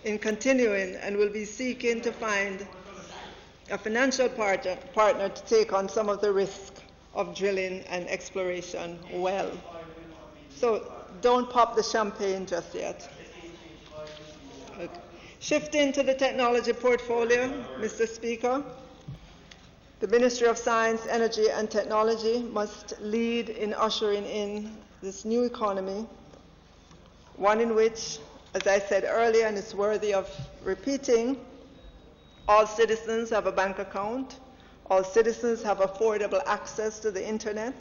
in continuing and will be seeking to find a financial partner to take on some of the risk of drilling and exploration well. So don't pop the champagne just yet. Okay. Shifting to the technology portfolio, Mr. Speaker, the Ministry of Science, Energy and Technology must lead in ushering in this new economy, one in which, as I said earlier, and it's worthy of repeating, all citizens have a bank account, all citizens have affordable access to the internet,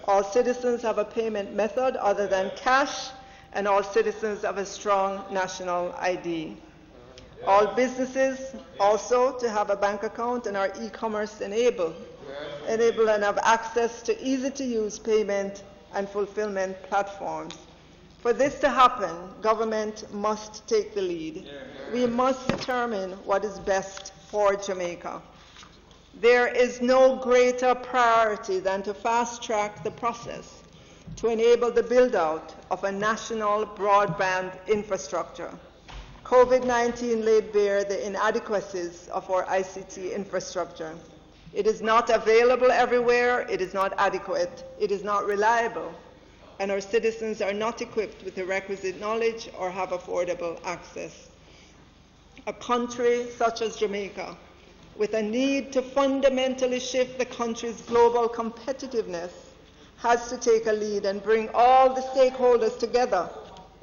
all citizens have a payment method other than cash, and all citizens have a strong national ID. All businesses also to have a bank account and are e-commerce enabled and have access to easy-to-use payment and fulfillment platforms. For this to happen, government must take the lead. We must determine what is best for Jamaica. There is no greater priority than to fast-track the process to enable the build-out of a national broadband infrastructure. COVID-19 laid bare the inadequacies of our ICT infrastructure. It is not available everywhere, it is not adequate, it is not reliable, and our citizens are not equipped with the requisite knowledge or have affordable access. A country such as Jamaica, with a need to fundamentally shift the country's global competitiveness, has to take a lead and bring all the stakeholders together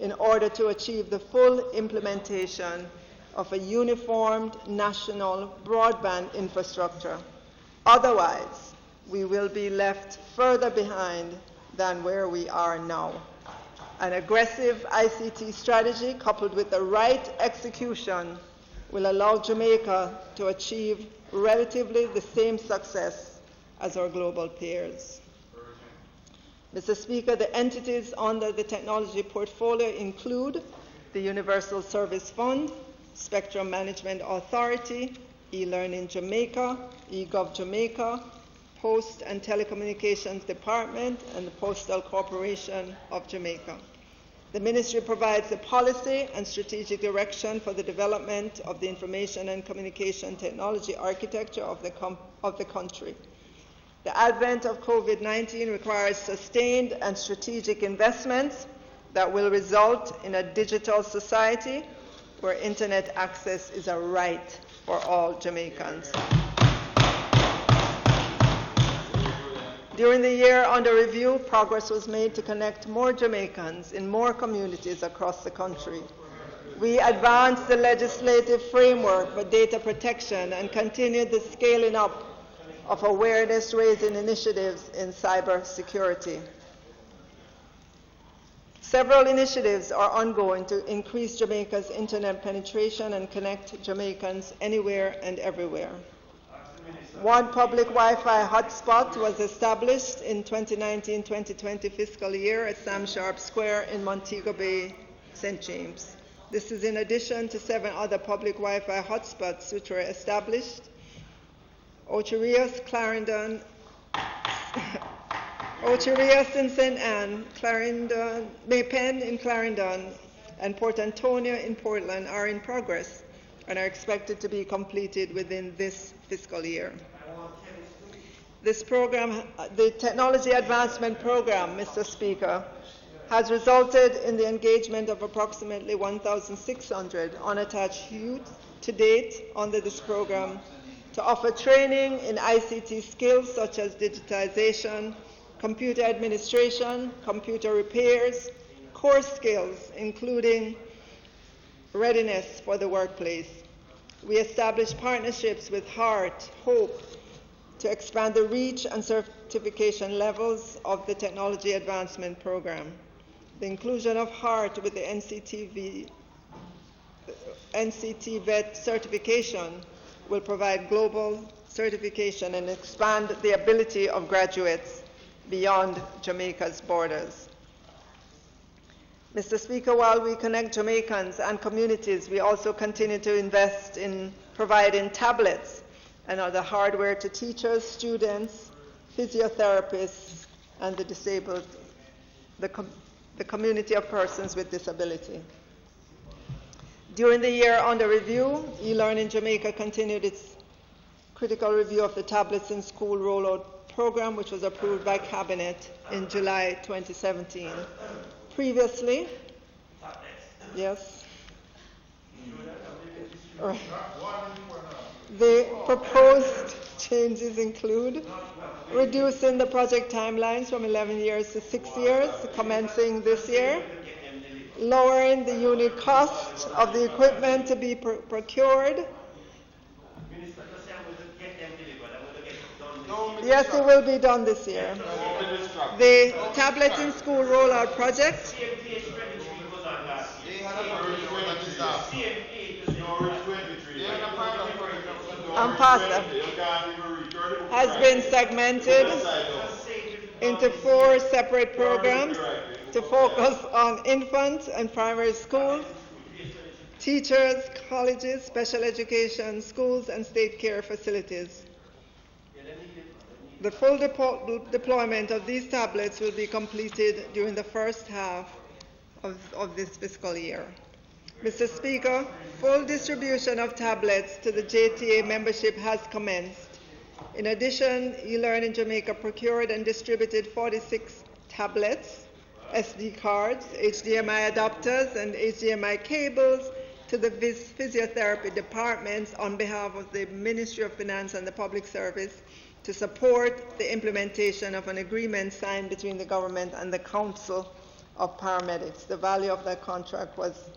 in order to achieve the full implementation of a uniformed national broadband infrastructure. Otherwise, we will be left further behind than where we are now. An aggressive ICT strategy coupled with the right execution will allow Jamaica to achieve relatively the same success as our global peers. Mr. Speaker, the entities under the technology portfolio include the Universal Service Fund, Spectrum Management Authority, eLearning Jamaica, eGov Jamaica, Post and Telecommunications Department, and the Postal Corporation of Jamaica. The Ministry provides the policy and strategic direction for the development of the information and communication technology architecture of the country. The advent of COVID-19 requires sustained and strategic investments that will result in a digital society where internet access is a right for all Jamaicans. During the year under review, progress was made to connect more Jamaicans in more communities across the country. We advanced the legislative framework for data protection and continued the scaling up of awareness-raising initiatives in cybersecurity. Several initiatives are ongoing to increase Jamaica's internet penetration and connect Jamaicans anywhere and everywhere. One public Wi-Fi hotspot was established in 2019-2020 fiscal year at Sam Sharp Square in Montego Bay, St. James. This is in addition to 7 other public Wi-Fi hotspots which were established: Ocherias, Clarendon, Ocherias in St. Anne, Clarendon, Maypen in Clarendon, and Port Antonio in Portland are in progress and are expected to be completed within this fiscal year. This program, the Technology Advancement Program, Mr. Speaker, has resulted in the engagement of approximately 1,600 unattached youth to date under this program to offer training in ICT skills such as digitization, computer administration, computer repairs, core skills including readiness for the workplace. We established partnerships with HEART, HOPE, to expand the reach and certification levels of the Technology Advancement Program. The inclusion of HEART with the NCT VET certification will provide global certification and expand the ability of graduates beyond Jamaica's borders. Mr. Speaker, while we connect Jamaicans and communities, we also continue to invest in providing tablets and other hardware to teachers, students, physiotherapists, and the disabled, the community of persons with disability. During the year under review, eLearning Jamaica continued its critical review of the Tablets in School rollout program, which was approved by Cabinet in July 2017. Previously, yes, the proposed changes include reducing the project timelines from 11 years to 6 years, commencing this year, lowering the unit cost of the equipment to be procured. Yes, it will be done this year. The Tablet in School rollout project. Has been segmented into 4 separate programs to focus on infant and primary schools, teachers, colleges, special education schools, and state care facilities. The full deployment of these tablets will be completed during the first half of this fiscal year. Mr. Speaker, full distribution of tablets to the JTA membership has commenced. In addition, eLearning Jamaica procured and distributed 46 tablets, SD cards, HDMI adapters, and HDMI cables to the physiotherapy departments on behalf of the Ministry of Finance and the Public Service to support the implementation of an agreement signed between the government and the Council of Paramedics. The value of that contract was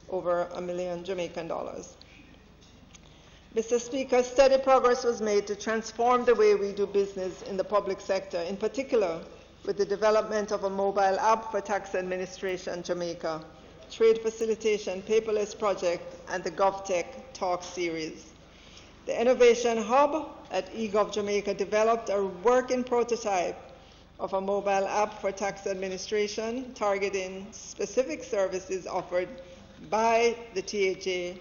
over $1 million Jamaican dollars. Mr. Speaker, steady progress was made to transform the way we do business in the public sector, in particular with the development of a mobile app for tax administration Jamaica, trade facilitation paperless project, and the GovTech Talk series. The Innovation Hub at eGov Jamaica developed a working prototype of a mobile app for tax administration targeting specific services offered by the THA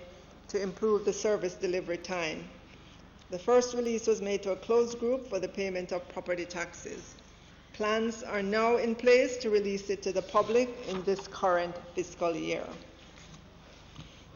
to improve the service delivery time. The first release was made to a closed group for the payment of property taxes. Plans are now in place to release it to the public in this current fiscal year.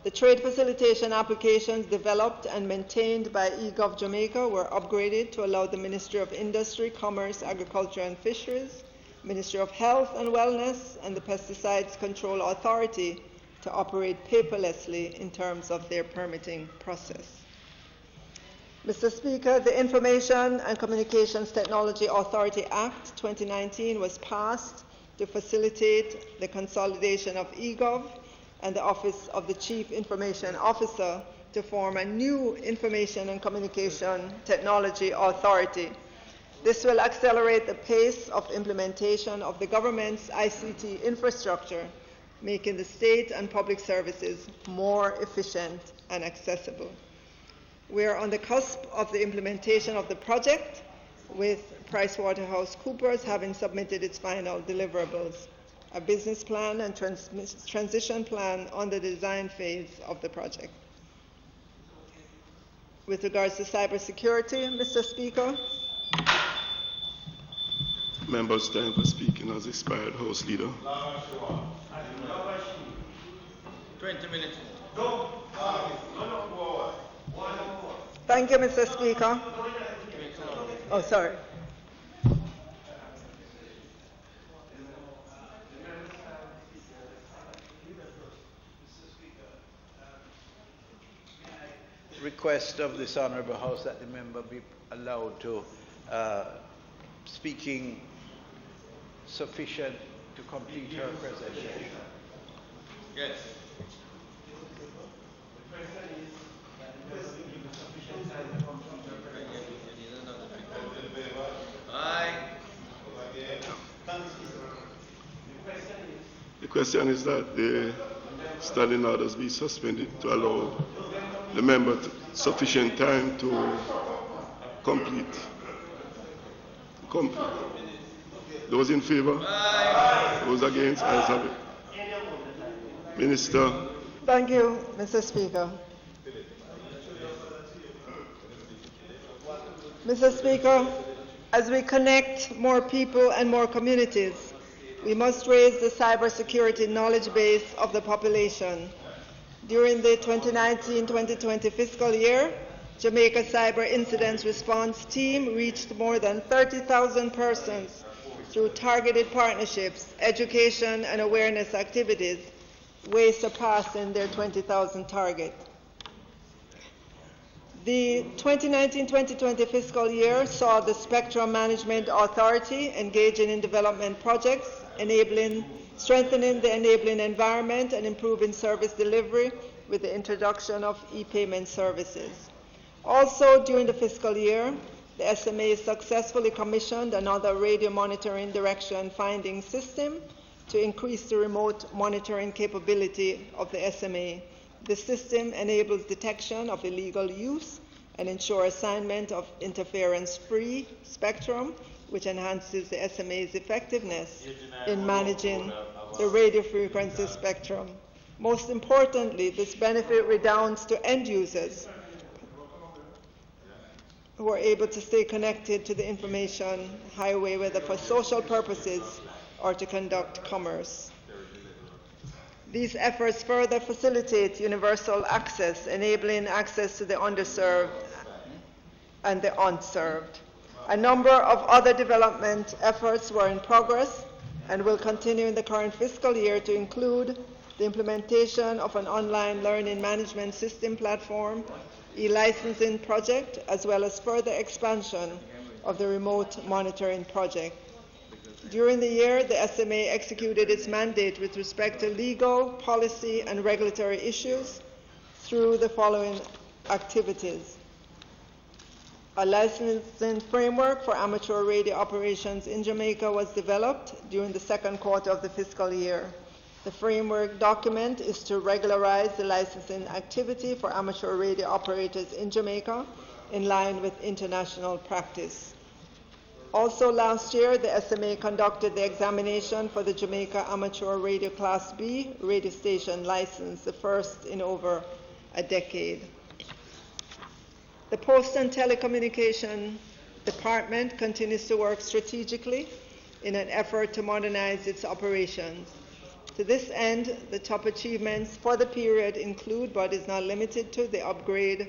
The trade facilitation applications developed and maintained by eGov Jamaica were upgraded to allow the Ministry of Industry, Commerce, Agriculture and Fisheries, Ministry of Health and Wellness, and the Pesticides Control Authority to operate paperlessly in terms of their permitting process. Mr. Speaker, the Information and Communications Technology Authority Act 2019 was passed to facilitate the consolidation of eGov and the Office of the Chief Information Officer to form a new Information and Communication Technology Authority. This will accelerate the pace of implementation of the government's ICT infrastructure, making the state and public services more efficient and accessible. We are on the cusp of the implementation of the project, with PricewaterhouseCoopers having submitted its final deliverables, a business plan and transition plan on the design phase of the project. With regards to cybersecurity, Mr. Speaker. Members, time for speaking as expired House Leader. 20 minutes. Thank you, Mr. Speaker. Oh, sorry. request of this Honourable House that the member be allowed to speaking sufficient to complete her presentation. Yes. The question is that the standing orders be suspended to allow the member sufficient time to complete. Those in favor? Those against? Ayes have it. Minister. Thank you, Mr. Speaker. Mr. Speaker, as we connect more people and more communities, we must raise the cybersecurity knowledge base of the population. During the 2019-2020 fiscal year, Jamaica Cyber Incident Response Team reached more than 30,000 persons through targeted partnerships, education, and awareness activities, way surpassing their 20,000 target. The 2019-2020 fiscal year saw the Spectrum Management Authority engaging in development projects, strengthening the enabling environment and improving service delivery with the introduction of e-payment services. Also, during the fiscal year, the SMA successfully commissioned another radio monitoring direction finding system to increase the remote monitoring capability of the SMA. The system enables detection of illegal use and ensures assignment of interference-free spectrum, which enhances the SMA's effectiveness in managing the radio frequency spectrum. Most importantly, this benefit redounds to end users who are able to stay connected to the information highway, whether for social purposes or to conduct commerce. These efforts further facilitate universal access, enabling access to the underserved and the unserved. A number of other development efforts were in progress and will continue in the current fiscal year to include the implementation of an online learning management system platform, e-licensing project, as well as further expansion of the remote monitoring project. During the year, the SMA executed its mandate with respect to legal, policy, and regulatory issues through the following activities. A licensing framework for amateur radio operations in Jamaica was developed during the second quarter of the fiscal year. The framework document is to regularize the licensing activity for amateur radio operators in Jamaica in line with international practice. Also last year, the SMA conducted the examination for the Jamaica Amateur Radio Class B radio station license, the first in over a decade. The Post and Telecommunication Department continues to work strategically in an effort to modernize its operations. To this end, the top achievements for the period include, but is not limited to, the upgrade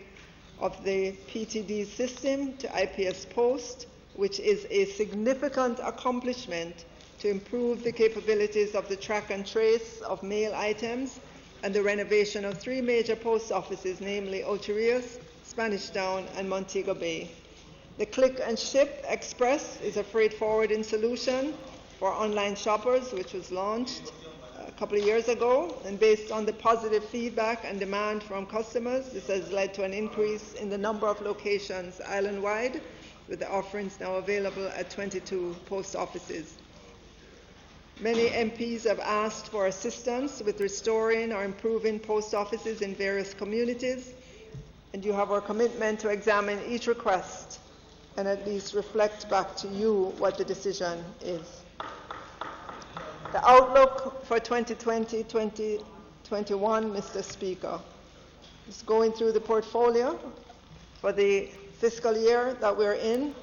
of the PTD system to IPS Post, which is a significant accomplishment to improve the capabilities of the track and trace of mail items, and the renovation of 3 major post offices, namely Ocho Rios, Spanish Town, and Montego Bay. The Click and Ship Express is a freight forwarding solution for online shoppers, which was launched a couple of years ago, and based on the positive feedback and demand from customers, this has led to an increase in the number of locations island-wide, with the offerings now available at 22 post offices. Many MPs have asked for assistance with restoring or improving post offices in various communities, and you have our commitment to examine each request and at least reflect back to you what the decision is. The outlook for 2020-2021, Mr. Speaker, is going through the portfolio for the fiscal year that we're in.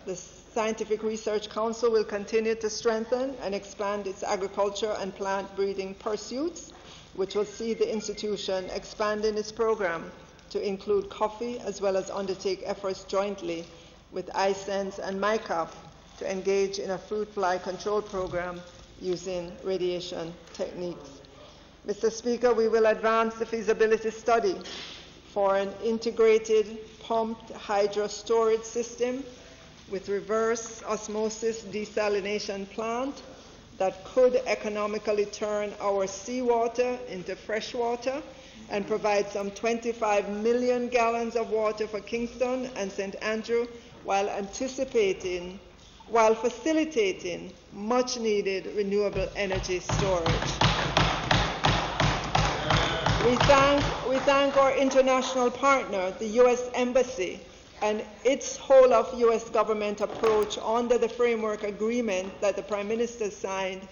The Scientific Research Council will continue to strengthen and expand its agriculture and plant breeding pursuits, which will see the institution expanding its program to include coffee, as well as undertake efforts jointly with iSense and MICAP to engage in a fruit fly control program using radiation techniques. Mr. Speaker, we will advance the feasibility study for an integrated pumped hydro storage system with reverse osmosis desalination plant that could economically turn our seawater into fresh water and provide some 25 million gallons of water for Kingston and St. Andrew while facilitating much needed renewable energy storage. We thank our international partner, the U.S. Embassy, and its whole of U.S. government approach under the framework agreement that the Prime Minister signed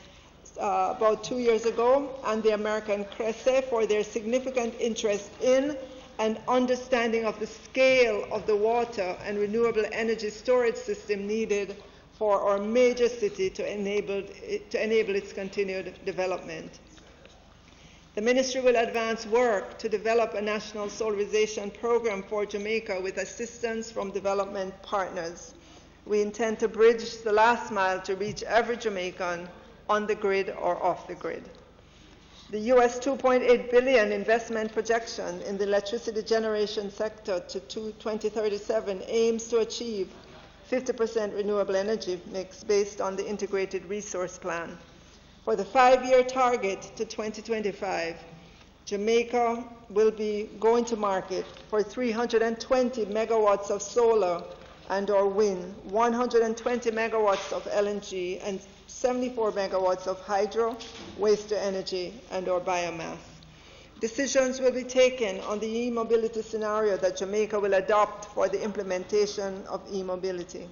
about 2 years ago, and the American CRESE for their significant interest in and understanding of the scale of the water and renewable energy storage system needed for our major city to enable its continued development. The Ministry will advance work to develop a national solarization program for Jamaica with assistance from development partners. We intend to bridge the last mile to reach every Jamaican on the grid or off the grid. The US $2.8 billion investment projection in the electricity generation sector to 2037 aims to achieve 50% renewable energy mix based on the integrated resource plan. For the 5-year target to 2025, Jamaica will be going to market for 320 megawatts of solar and or wind, 120 megawatts of LNG, and 74 megawatts of hydro, waste to energy, and or biomass. Decisions will be taken on the e-mobility scenario that Jamaica will adopt for the implementation of e-mobility.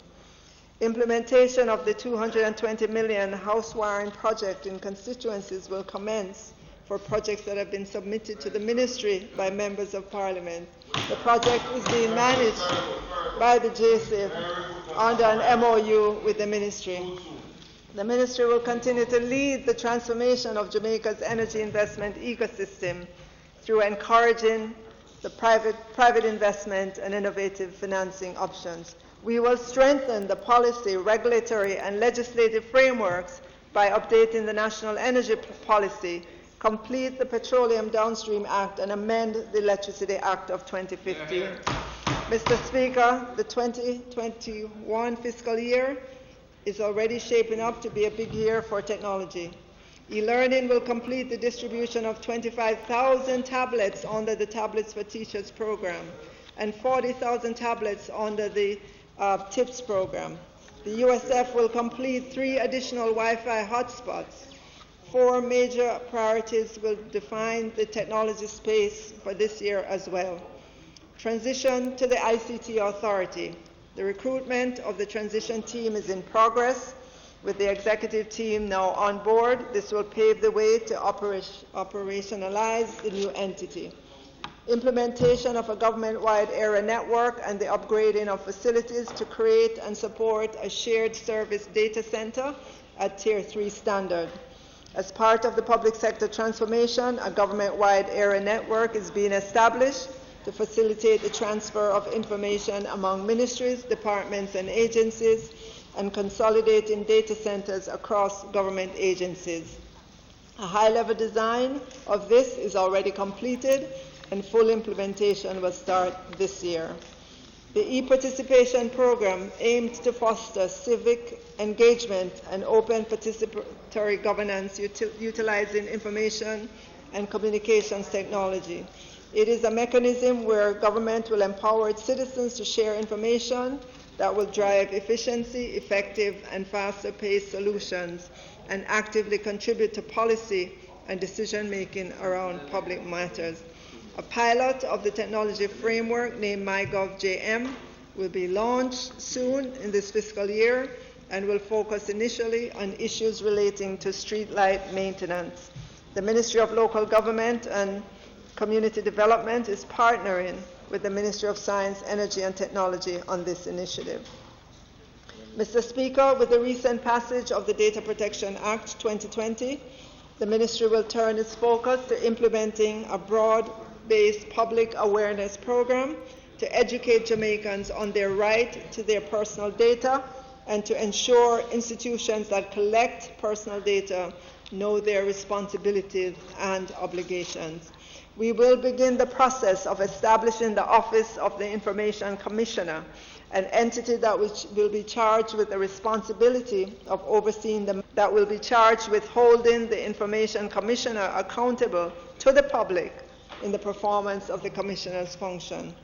Implementation of the $220 million house wiring project in constituencies will commence for projects that have been submitted to the Ministry by members of Parliament. The project is being managed by the JSIF under an MOU with the Ministry. The Ministry will continue to lead the transformation of Jamaica's energy investment ecosystem through encouraging the private investment and innovative financing options. We will strengthen the policy, regulatory, and legislative frameworks by updating the National Energy Policy, complete the Petroleum Downstream Act, and amend the Electricity Act of 2015. Mr. Speaker, the 2021 fiscal year is already shaping up to be a big year for technology. E-learning will complete the distribution of 25,000 tablets under the Tablets for Teachers program and 40,000 tablets under the TIPS program. The USF will complete 3 additional Wi-Fi hotspots. 4 major priorities will define the technology space for this year as well. Transition to the ICT Authority. The recruitment of the transition team is in progress, with the executive team now on board. This will pave the way to operationalize the new entity. Implementation of a government-wide area network and the upgrading of facilities to create and support a shared service data center at Tier 3 standard. As part of the public sector transformation, a government-wide area network is being established to facilitate the transfer of information among ministries, departments, and agencies, and consolidating data centers across government agencies. A high-level design of this is already completed, and full implementation will start this year. The e-participation program aims to foster civic engagement and open participatory governance utilizing information and communications technology. It is a mechanism where government will empower its citizens to share information that will drive efficiency, effective, and faster-paced solutions and actively contribute to policy and decision-making around public matters. A pilot of the technology framework named MyGovJM will be launched soon in this fiscal year and will focus initially on issues relating to streetlight maintenance. The Ministry of Local Government and Community Development is partnering with the Ministry of Science, Energy and Technology on this initiative. Mr. Speaker, with the recent passage of the Data Protection Act 2020, the Ministry will turn its focus to implementing a broad-based public awareness program to educate Jamaicans on their right to their personal data and to ensure institutions that collect personal data know their responsibilities and obligations. We will begin the process of establishing the Office of the Information Commissioner, an entity that will be charged with the responsibility of overseeing that will be charged with holding the Information Commissioner accountable to the public in the performance of the Commissioner's function.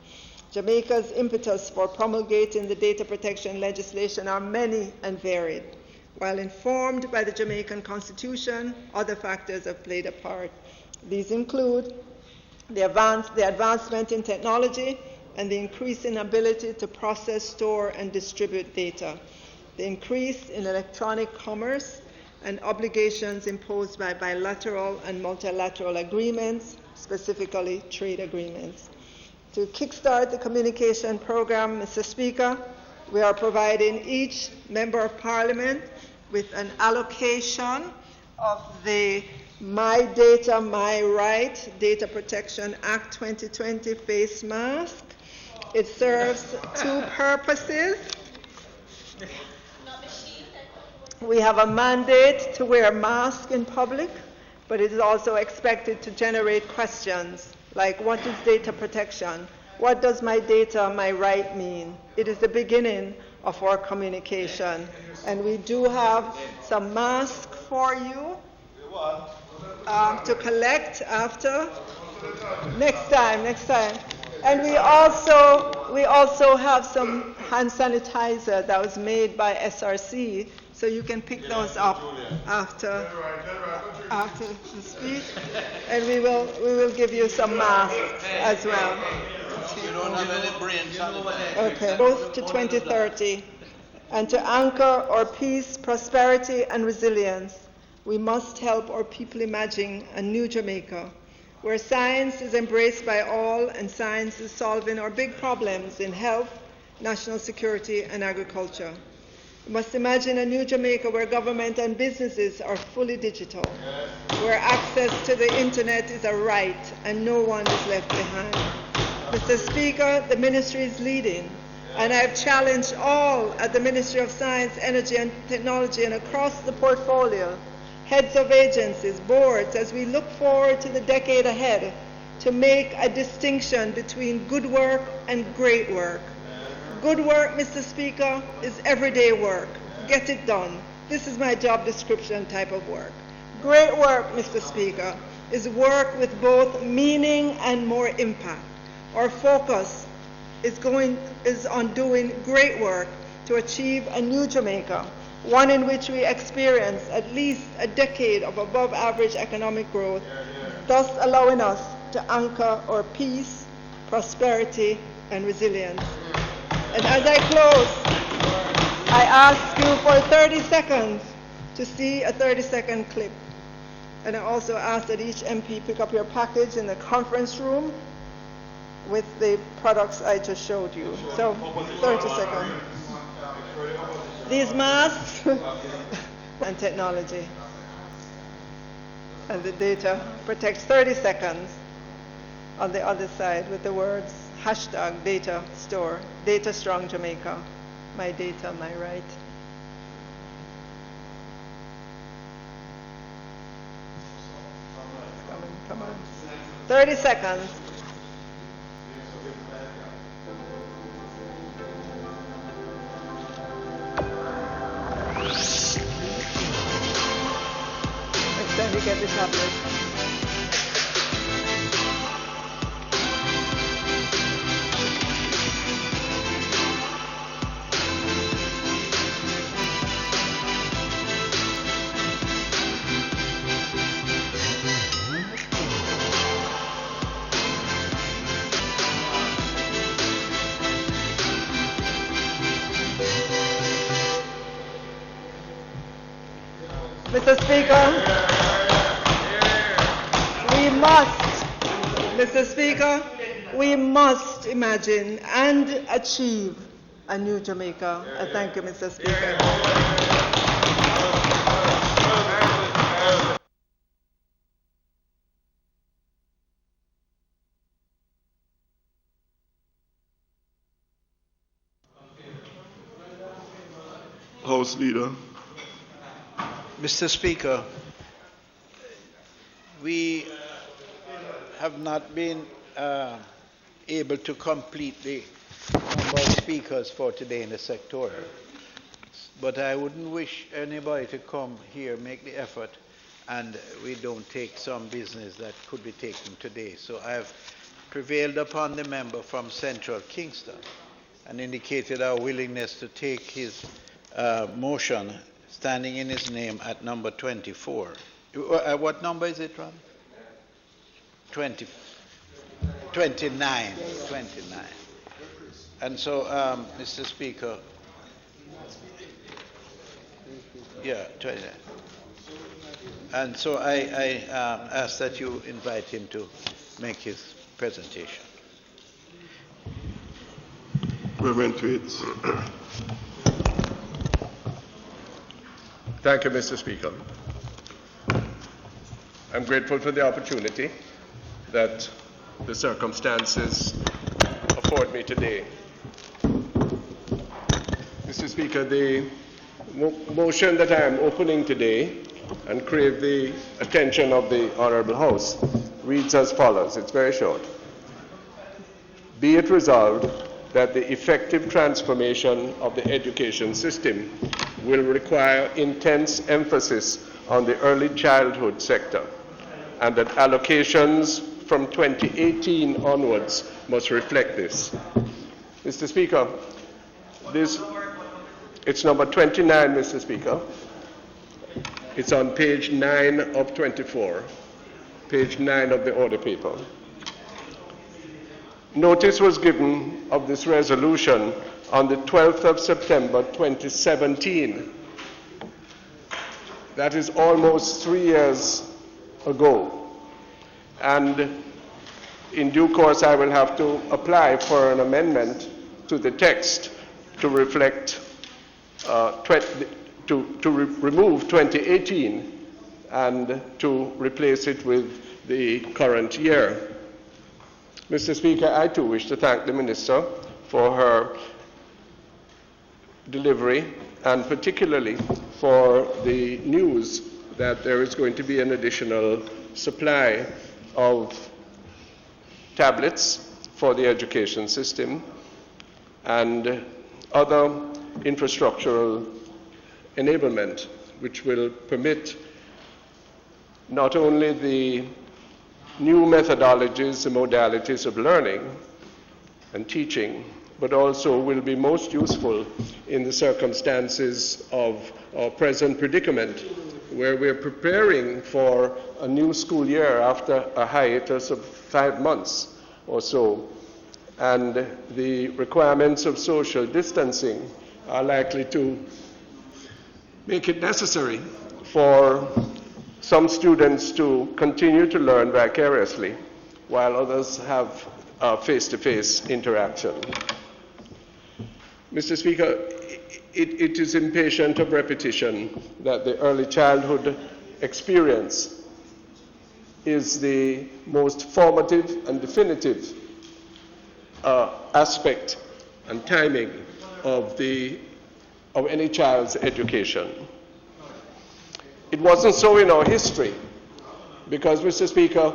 Jamaica's impetus for promulgating the data protection legislation are many and varied. While informed by the Jamaican Constitution, other factors have played a part. These include the advancement in technology and the increasing ability to process, store, and distribute data, the increase in electronic commerce, and obligations imposed by bilateral and multilateral agreements, specifically trade agreements. To kickstart the communication program, Mr. Speaker, we are providing each Member of Parliament with an allocation of the My Data, My Right Data Protection Act 2020 face mask. It serves two purposes. We have a mandate to wear a mask in public, but it is also expected to generate questions like, what is data protection? What does my data, my right mean? It is the beginning of our communication. And we do have some masks for you to collect after. Next time. And we also have some hand sanitizer that was made by SRC, so you can pick those up after the speech. And we will give you some masks as well. You don't have any brain sanitizer. Okay. Both to 2030, and to anchor our peace, prosperity, and resilience, we must help our people imagine a new Jamaica, where science is embraced by all and science is solving our big problems in health, national security, and agriculture. We must imagine a new Jamaica where government and businesses are fully digital, where access to the internet is a right and no one is left behind. Mr. Speaker, the ministry is leading, and I have challenged all at the Ministry of Science, Energy and Technology and across the portfolio, heads of agencies, boards, as we look forward to the decade ahead, to make a distinction between good work and great work. Good work, Mr. Speaker, is everyday work. Get it done. This is my job description type of work. Great work, Mr. Speaker, is work with both meaning and more impact. Our focus is on doing great work to achieve a new Jamaica, one in which we experience at least a decade of above average economic growth, thus allowing us to anchor our peace, prosperity, and resilience. And as I close, I ask you for 30 seconds to see a 30-second clip. And I also ask that each MP pick up your package in the conference room with the products I just showed you. So, 30 seconds. These masks and technology. And the data protects 30 seconds on the other side with the words #data store, Data Strong Jamaica, my data, my right. Come on. 30 seconds. Next time you get the tablet. Mr. Speaker, we must imagine and achieve a new Jamaica. Thank you, Mr. Speaker. House Leader. Mr. Speaker, we have not been able to complete the number of speakers for today in the sectorial. But I wouldn't wish anybody to come here, make the effort, and we don't take some business that could be taken today. So I have prevailed upon the member from Central Kingston and indicated our willingness to take his motion standing in his name at number 24. What number is it, Ron? 29. And so, Mr. Speaker, yeah, 29. And so I ask that you invite him to make his presentation. Reverend Tweeds. Thank you, Mr. Speaker. I'm grateful for the opportunity that the circumstances afford me today. Mr. Speaker, the motion that I am opening today and crave the attention of the Honourable House reads as follows. It's very short. Be it resolved that the effective transformation of the education system will require intense emphasis on the early childhood sector, and that allocations from 2018 onwards must reflect this. Mr. Speaker, it's number 29, Mr. Speaker. It's on page 9 of 24, page 9 of the order paper. Notice was given of this resolution on the 12th of September 2017. That is almost 3 years ago. And in due course, I will have to apply for an amendment to the text to reflect, remove 2018 and to replace it with the current year. Mr. Speaker, I too wish to thank the Minister for her delivery, and particularly for the news that there is going to be an additional supply of tablets for the education system and other infrastructural enablement, which will permit not only the new methodologies and modalities of learning and teaching, but also will be most useful in the circumstances of our present predicament, where we're preparing for a new school year after a hiatus of 5 months or so. And the requirements of social distancing are likely to make it necessary for some students to continue to learn vicariously, while others have face-to-face interaction. Mr. Speaker, it is impatient of repetition that the early childhood experience is the most formative and definitive aspect and timing of any child's education. It wasn't so in our history, because, Mr. Speaker,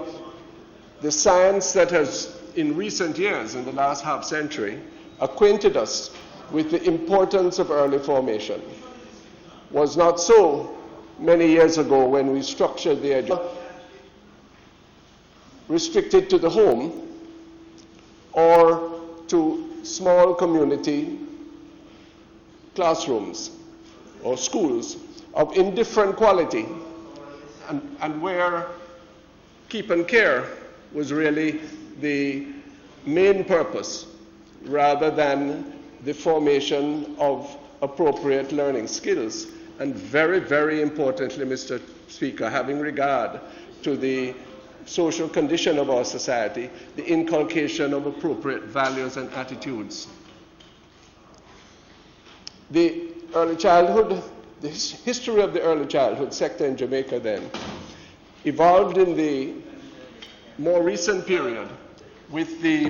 the science that has, in recent years, in the last half century, acquainted us with the importance of early formation was not so many years ago when we structured the education restricted to the home or to small community classrooms or schools of indifferent quality, and where keep and care was really the main purpose rather than the formation of appropriate learning skills. And very, very importantly, Mr. Speaker, having regard to the social condition of our society, the inculcation of appropriate values and attitudes. The early childhood, the history of the early childhood sector in Jamaica then evolved in the more recent period with the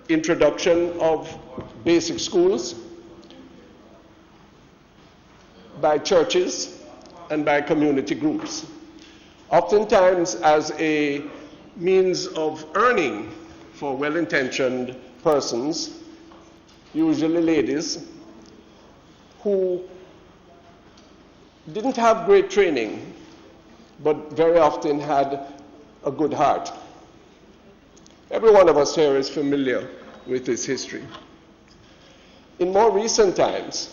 introduction of basic schools by churches and by community groups, oftentimes as a means of earning for well-intentioned persons, usually ladies, who didn't have great training, but very often had a good heart. Every one of us here is familiar with this history. In more recent times,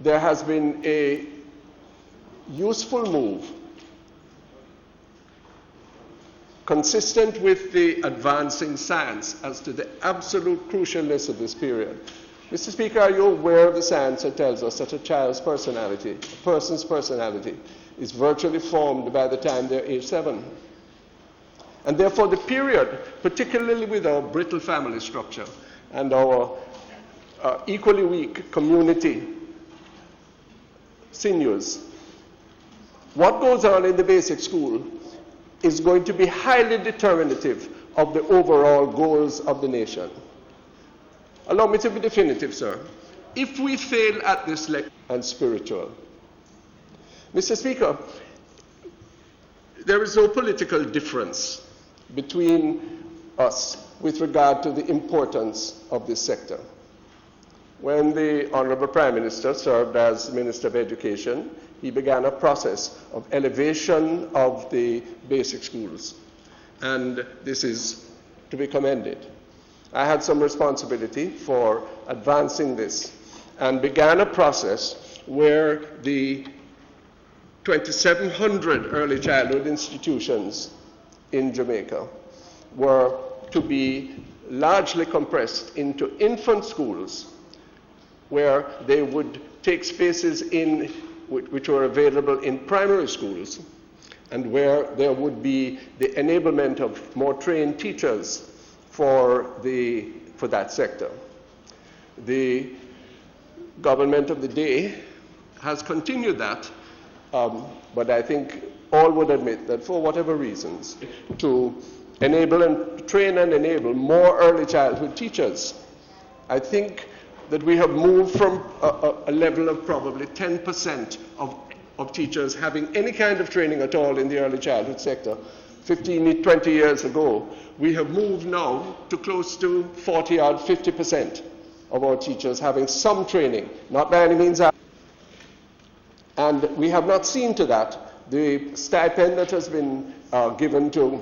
there has been a useful move consistent with the advancing science as to the absolute crucialness of this period. Mr. Speaker, are you aware of the science that tells us that a child's personality, a person's personality, is virtually formed by the time they're age 7? And therefore the period, particularly with our brittle family structure and our equally weak community sinews, what goes on in the basic school is going to be highly determinative of the overall goals of the nation. Allow me to be definitive, sir. If we fail at this lecture and spiritual, Mr. Speaker, there is no political difference between us with regard to the importance of this sector. When the Honorable Prime Minister served as Minister of Education, he began a process of elevation of the basic schools, and this is to be commended. I had some responsibility for advancing this and began a process where the 2,700 early childhood institutions in Jamaica were to be largely compressed into infant schools where they would take spaces in which were available in primary schools, and where there would be the enablement of more trained teachers for that sector. The government of the day has continued that, but I think all would admit that for whatever reasons, to enable and train and enable more early childhood teachers, I think that we have moved from a level of probably 10% of teachers having any kind of training at all in the early childhood sector 15, 20 years ago. We have moved now to close to 40 or 50% of our teachers having some training, not by any means. And we have not seen to that the stipend that has been given to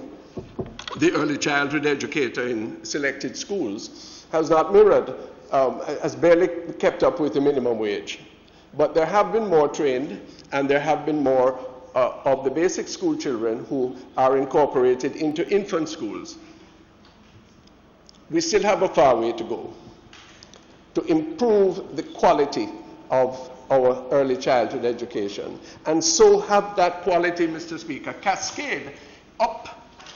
the early childhood educator in selected schools has not mirrored, has barely kept up with the minimum wage. But there have been more trained, and there have been more of the basic school children who are incorporated into infant schools. We still have a far way to go to improve the quality of our early childhood education, and so have that quality, Mr. Speaker, cascade up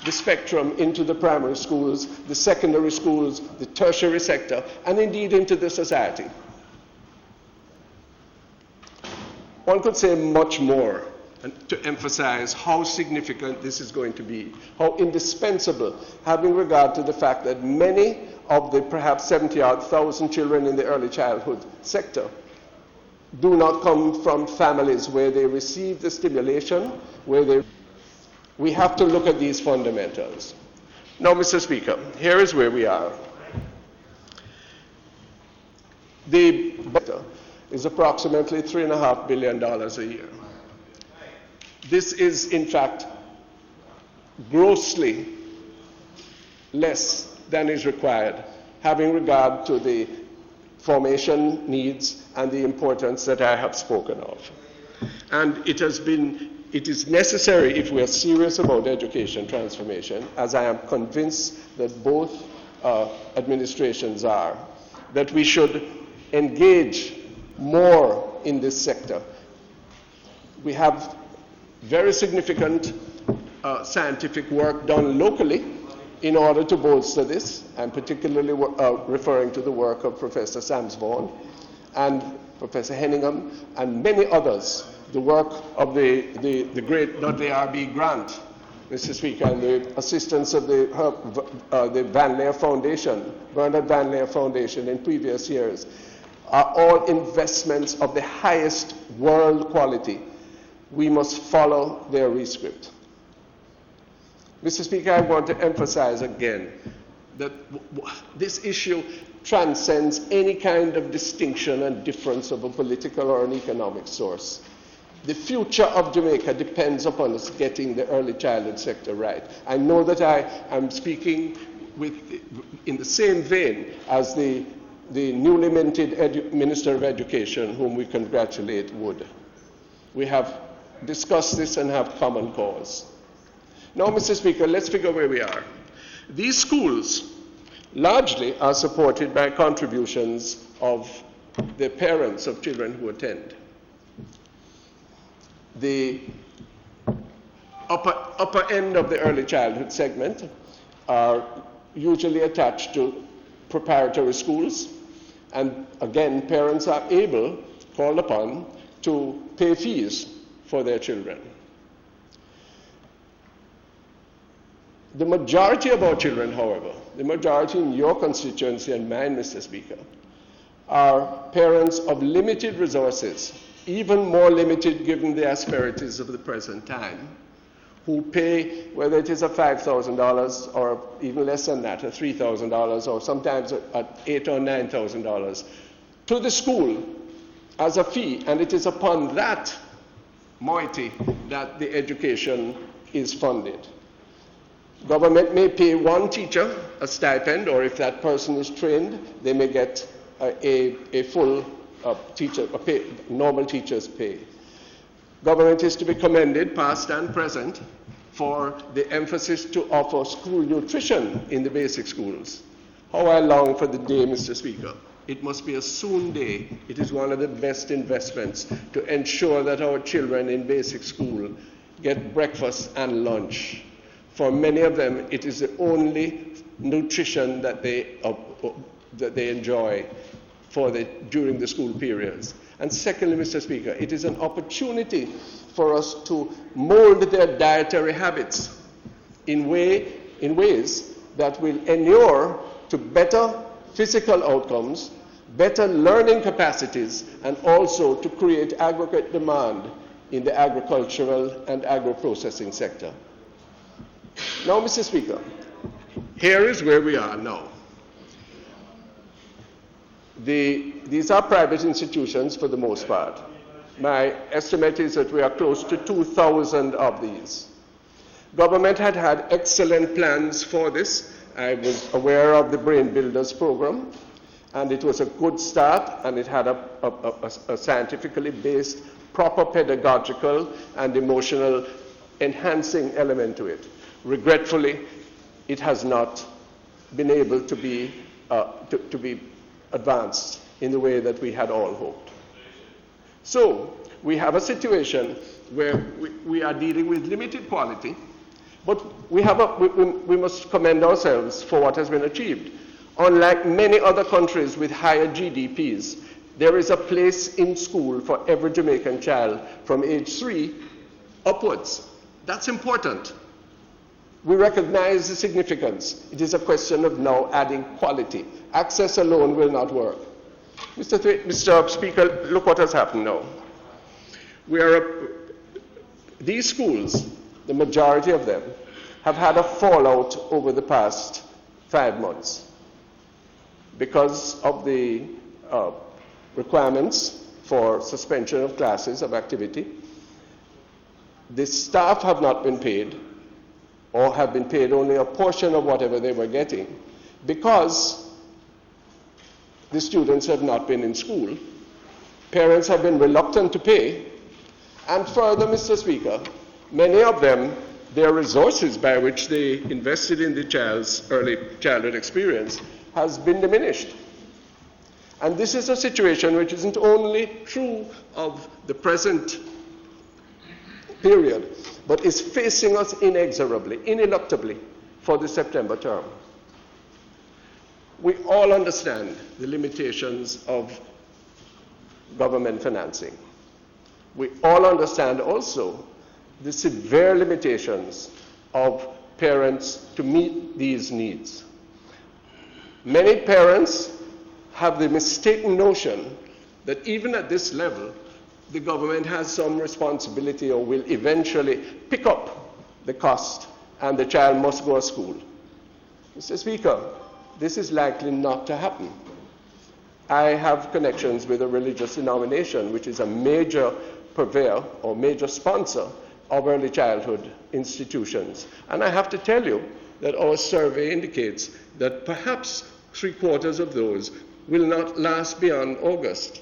the spectrum into the primary schools, the secondary schools, the tertiary sector, and indeed into the society. One could say much more to emphasize how significant this is going to be, how indispensable, having regard to the fact that many of the perhaps 70,000 children in the early childhood sector do not come from families where they receive the stimulation, we have to look at these fundamentals. Now, Mr. Speaker, here is where we are. The budget is approximately $3.5 billion a year. This is, in fact, grossly less than is required, having regard to the formation needs and the importance that I have spoken of. And it is necessary, if we are serious about education transformation, as I am convinced that both administrations are, that we should engage more in this sector. We have very significant scientific work done locally in order to bolster this. I'm particularly referring to the work of Professor Samsvaughan and Professor Henningham and many others, the work of the great Dudley R.B. Grant, Mr. Speaker, and the assistance of the Van Leer Foundation, Bernard Van Leer Foundation in previous years, are all investments of the highest world quality. We must follow their rescript. Mr. Speaker, I want to emphasize again that this issue transcends any kind of distinction and difference of a political or an economic source. The future of Jamaica depends upon us getting the early childhood sector right. I know that I am speaking in the same vein as the newly minted Minister of Education, whom we congratulate, would. We have discussed this and have common cause. Now, Mr. Speaker, let's figure where we are. These schools largely are supported by contributions of the parents of children who attend. The upper end of the early childhood segment are usually attached to preparatory schools, and again, parents are called upon to pay fees for their children. The majority of our children, however, the majority in your constituency and mine, Mr. Speaker, are parents of limited resources, even more limited given the asperities of the present time, who pay, whether it is a $5,000 or even less than that, a $3,000 or sometimes at $8,000 or $9,000 to the school as a fee, and it is upon that moiety that the education is funded. Government may pay one teacher a stipend, or if that person is trained, they may get a full normal teacher's pay. Government is to be commended, past and present, for the emphasis to offer school nutrition in the basic schools. How I long for the day, Mr. Speaker. It must be a soon day. It is one of the best investments to ensure that our children in basic school get breakfast and lunch. For many of them, it is the only nutrition that they enjoy during the school periods. And secondly, Mr. Speaker, it is an opportunity for us to mold their dietary habits in ways that will inure to better physical outcomes, better learning capacities, and also to create aggregate demand in the agricultural and agro-processing sector. Now, Mr. Speaker, here is where we are now. These are private institutions for the most part. My estimate is that we are close to 2,000 of these. Government had excellent plans for this. I was aware of the Brain Builders program, and it was a good start, and it had a scientifically based, proper pedagogical and emotional enhancing element to it. Regretfully, it has not been able to be advanced in the way that we had all hoped. So we have a situation where we are dealing with limited quality, but we must commend ourselves for what has been achieved. Unlike many other countries with higher GDPs, there is a place in school for every Jamaican child from age 3 upwards. That's important. We recognize the significance. It is a question of now adding quality. Access alone will not work. Mr. Speaker, look what has happened now. These schools, the majority of them, have had a fallout over the past 5 months because of the requirements for suspension of classes of activity. The staff have not been paid, or have been paid only a portion of whatever they were getting, because the students have not been in school. Parents have been reluctant to pay, and further, Mr. Speaker, many of them, their resources by which they invested in the child's early childhood experience has been diminished. And this is a situation which isn't only true of the present period, but is facing us inexorably, ineluctably for the September term. We all understand the limitations of government financing. We all understand also the severe limitations of parents to meet these needs. Many parents have the mistaken notion that even at this level, the government has some responsibility or will eventually pick up the cost and the child must go to school. Mr. Speaker, this is likely not to happen. I have connections with a religious denomination which is a major purveyor or major sponsor of early childhood institutions. And I have to tell you that our survey indicates that perhaps 3/4 of those will not last beyond August.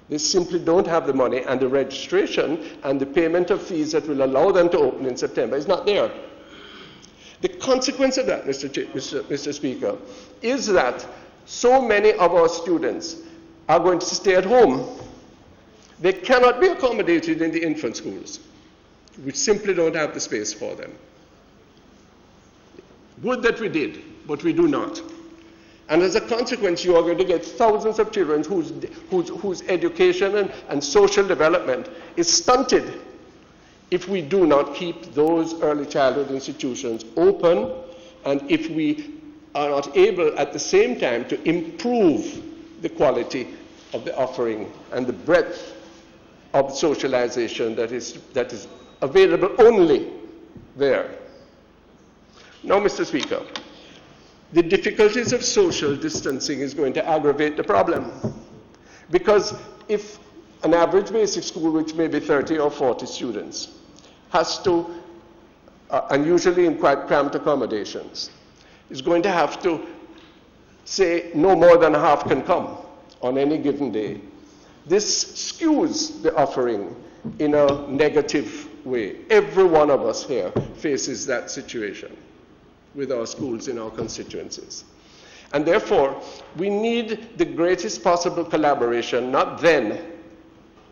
They simply don't have the money, and the registration and the payment of fees that will allow them to open in September is not there. The consequence of that, Mr. Speaker, is that so many of our students are going to stay at home. They cannot be accommodated in the infant schools. We simply don't have the space for them. Would that we did, but we do not. And as a consequence, you are going to get thousands of children whose education and social development is stunted if we do not keep those early childhood institutions open, and if we are not able at the same time to improve the quality of the offering and the breadth of socialization that is available only there. Now, Mr. Speaker, the difficulties of social distancing is going to aggravate the problem, because if an average basic school, which may be 30 or 40 students, has to, and usually in quite cramped accommodations, is going to have to say no more than half can come on any given day. This skews the offering in a negative way. Every one of us here faces that situation with our schools in our constituencies. And therefore, we need the greatest possible collaboration, not then,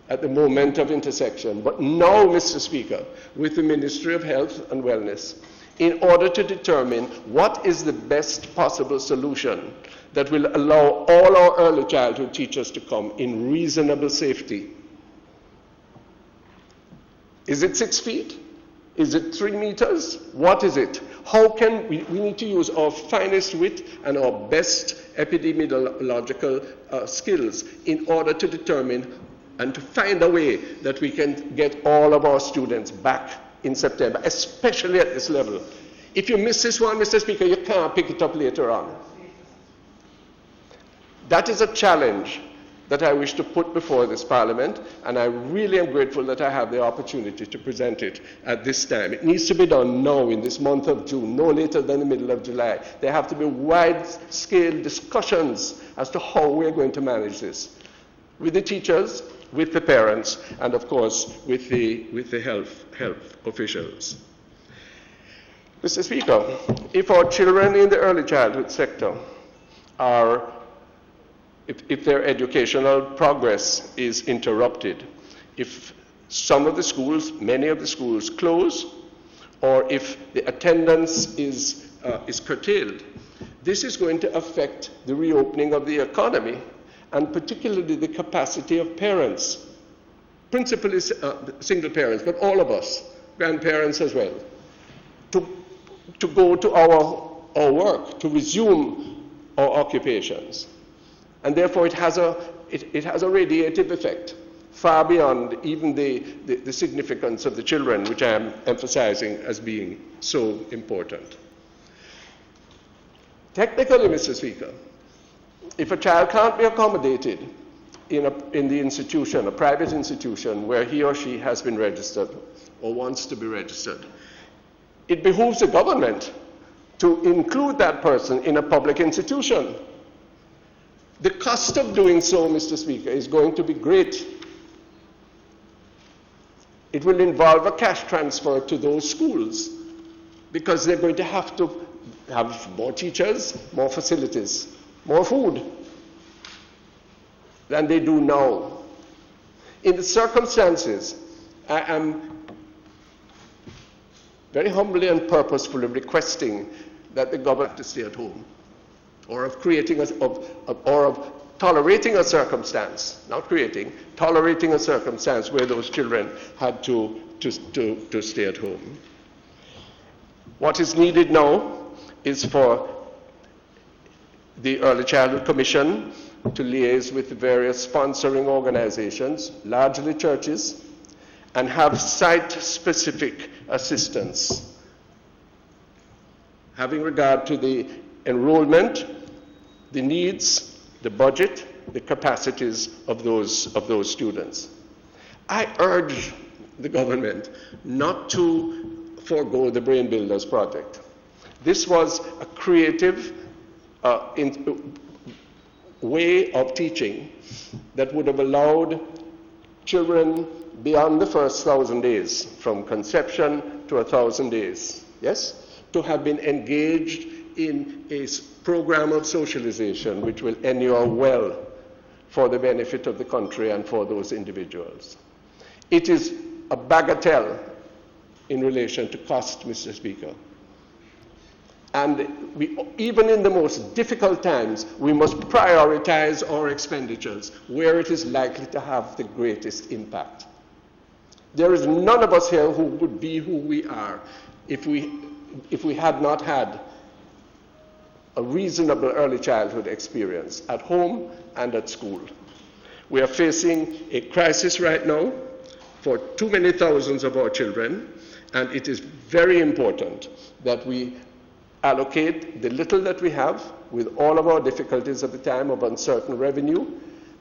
at the moment of intersection, but now, Mr. Speaker, with the Ministry of Health and Wellness, in order to determine what is the best possible solution that will allow all our early childhood teachers to come in reasonable safety. Is it 6 feet? Is it 3 meters? What is it? How can we need to use our finest wit and our best epidemiological skills in order to determine and to find a way that we can get all of our students back in September, especially at this level. If you miss this one, Mr. Speaker, you can't pick it up later on. That is a challenge that I wish to put before this Parliament, and I really am grateful that I have the opportunity to present it at this time. It needs to be done now in this month of June, no later than the middle of July. There have to be wide-scale discussions as to how we're going to manage this, with the teachers, with the parents, and of course with the health officials. Mr. Speaker, if our children in the early childhood sector if their educational progress is interrupted, if some of the schools, many of the schools close, or if the attendance is curtailed, this is going to affect the reopening of the economy, and particularly the capacity of parents, principally single parents, but all of us, grandparents as well, to go to our work, to resume our occupations. And therefore it has a radiative effect, far beyond even the significance of the children, which I am emphasizing as being so important. Technically, Mr. Speaker, if a child can't be accommodated in the institution, a private institution, where he or she has been registered or wants to be registered, it behooves the government to include that person in a public institution. The cost of doing so, Mr. Speaker, is going to be great. It will involve a cash transfer to those schools, because they're going to have more teachers, more facilities, more food than they do now. In the circumstances, I am very humbly and purposefully requesting that the government to stay at home, or of tolerating a circumstance, not creating, tolerating a circumstance where those children had to stay at home. What is needed now is for the Early Childhood Commission to liaise with the various sponsoring organizations, largely churches, and have site-specific assistance having regard to the enrollment, the needs, the budget, the capacities of those students. I urge the government not to forego the Brain Builders project. This was a creative way of teaching that would have allowed children beyond the first 1,000 days, from conception to 1,000 days, yes, to have been engaged in a program of socialization which will endure well for the benefit of the country and for those individuals. It is a bagatelle in relation to cost, Mr. Speaker. And even in the most difficult times, we must prioritize our expenditures where it is likely to have the greatest impact. There is none of us here who would be who we are if we had not had a reasonable early childhood experience at home and at school. We are facing a crisis right now for too many thousands of our children, and it is very important that we allocate the little that we have, with all of our difficulties at the time of uncertain revenue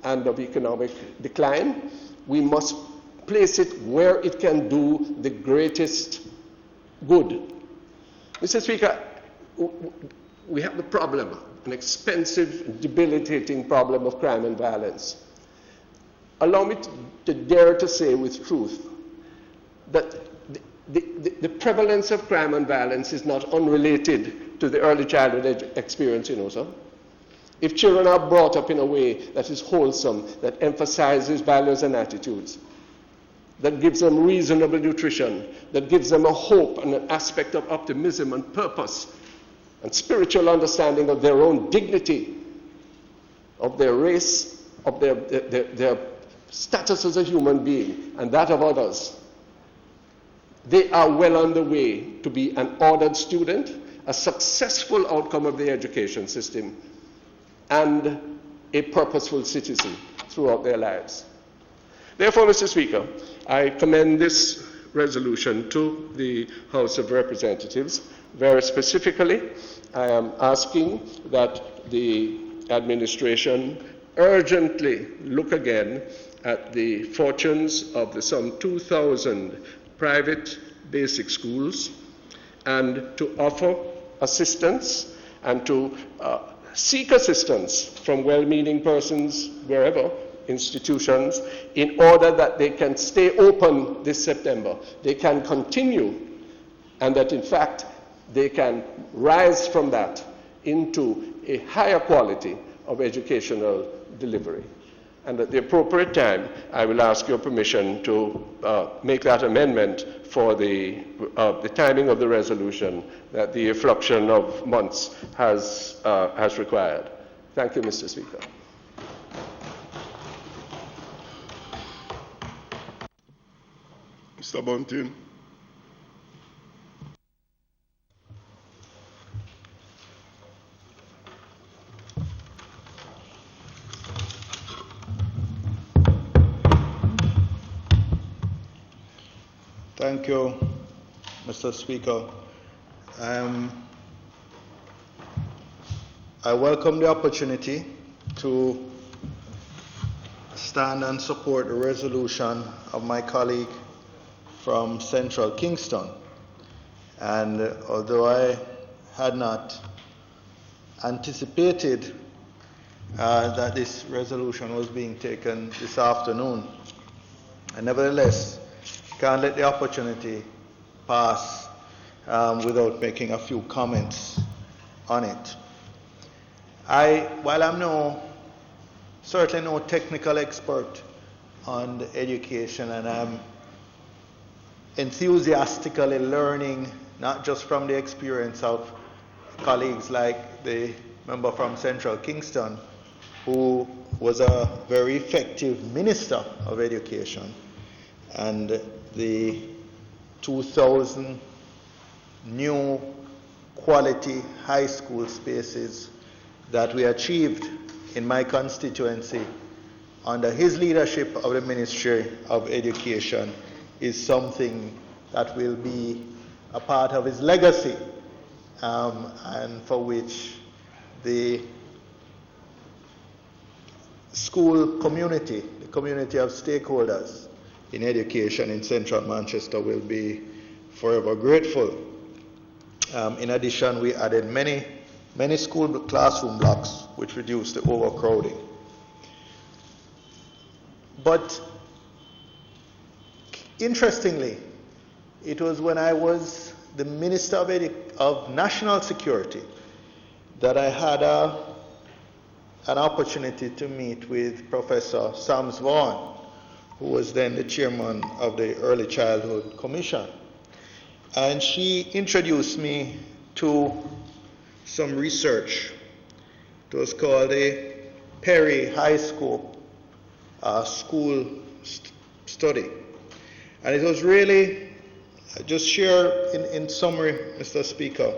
and of economic decline. We must place it where it can do the greatest good. Mr. Speaker, we have a problem, an expensive, debilitating problem of crime and violence. Allow me to dare to say with truth that the prevalence of crime and violence is not unrelated to the early childhood experience, sir. If children are brought up in a way that is wholesome, that emphasizes values and attitudes, that gives them reasonable nutrition, that gives them a hope and an aspect of optimism and purpose and spiritual understanding of their own dignity, of their race, of their status as a human being, and that of others, they are well on the way to be an ordered student, a successful outcome of the education system, and a purposeful citizen throughout their lives. Therefore, Mr. Speaker, I commend this resolution to the House of Representatives. Very specifically, I am asking that the administration urgently look again at the fortunes of the some 2,000 private basic schools, and to offer assistance and to seek assistance from well-meaning persons wherever, institutions, in order that they can stay open this September, they can continue, and that in fact they can rise from that into a higher quality of educational delivery. And at the appropriate time, I will ask your permission to make that amendment for the timing of the resolution that the effluxion of months has required. Thank you, Mr. Speaker. Mr. Bunting. Thank you, Mr. Speaker. I welcome the opportunity to stand and support the resolution of my colleague from Central Kingston. And although I had not anticipated that this resolution was being taken this afternoon, I nevertheless can't let the opportunity pass without making a few comments on it. While I'm certainly no technical expert on the education, and I'm enthusiastically learning not just from the experience of colleagues like the member from Central Kingston, who was a very effective minister of education, and the 2,000 new quality high school spaces that we achieved in my constituency under his leadership of the Ministry of Education is something that will be a part of his legacy and for which the school community, the community of stakeholders in education in central Manchester will be forever grateful. In addition, we added many school classroom blocks which reduced the overcrowding. But interestingly, it was when I was the Minister of National Security that I had an opportunity to meet with Professor Sams Vaughan, who was then the chairman of the Early Childhood Commission. And she introduced me to some research. It was called a Perry High School study. And it was really, just share in summary, Mr. Speaker,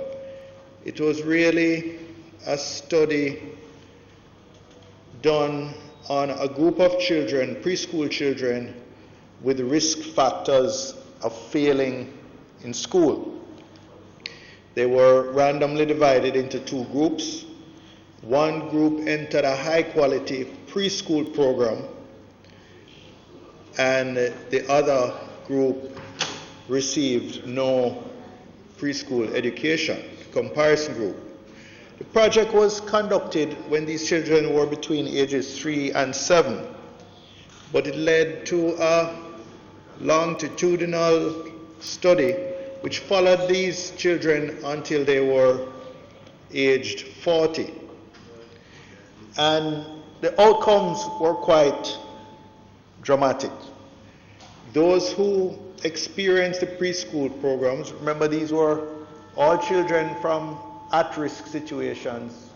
it was really a study done on a group of children, preschool children, with risk factors of failing in school. They were randomly divided into two groups. One group entered a high-quality preschool program, and the other group received no preschool education, comparison group. The project was conducted when these children were between ages 3 and 7, but it led to a longitudinal study which followed these children until they were aged 40. And the outcomes were quite dramatic. Those who experienced the preschool programs, remember these were all children from at-risk situations,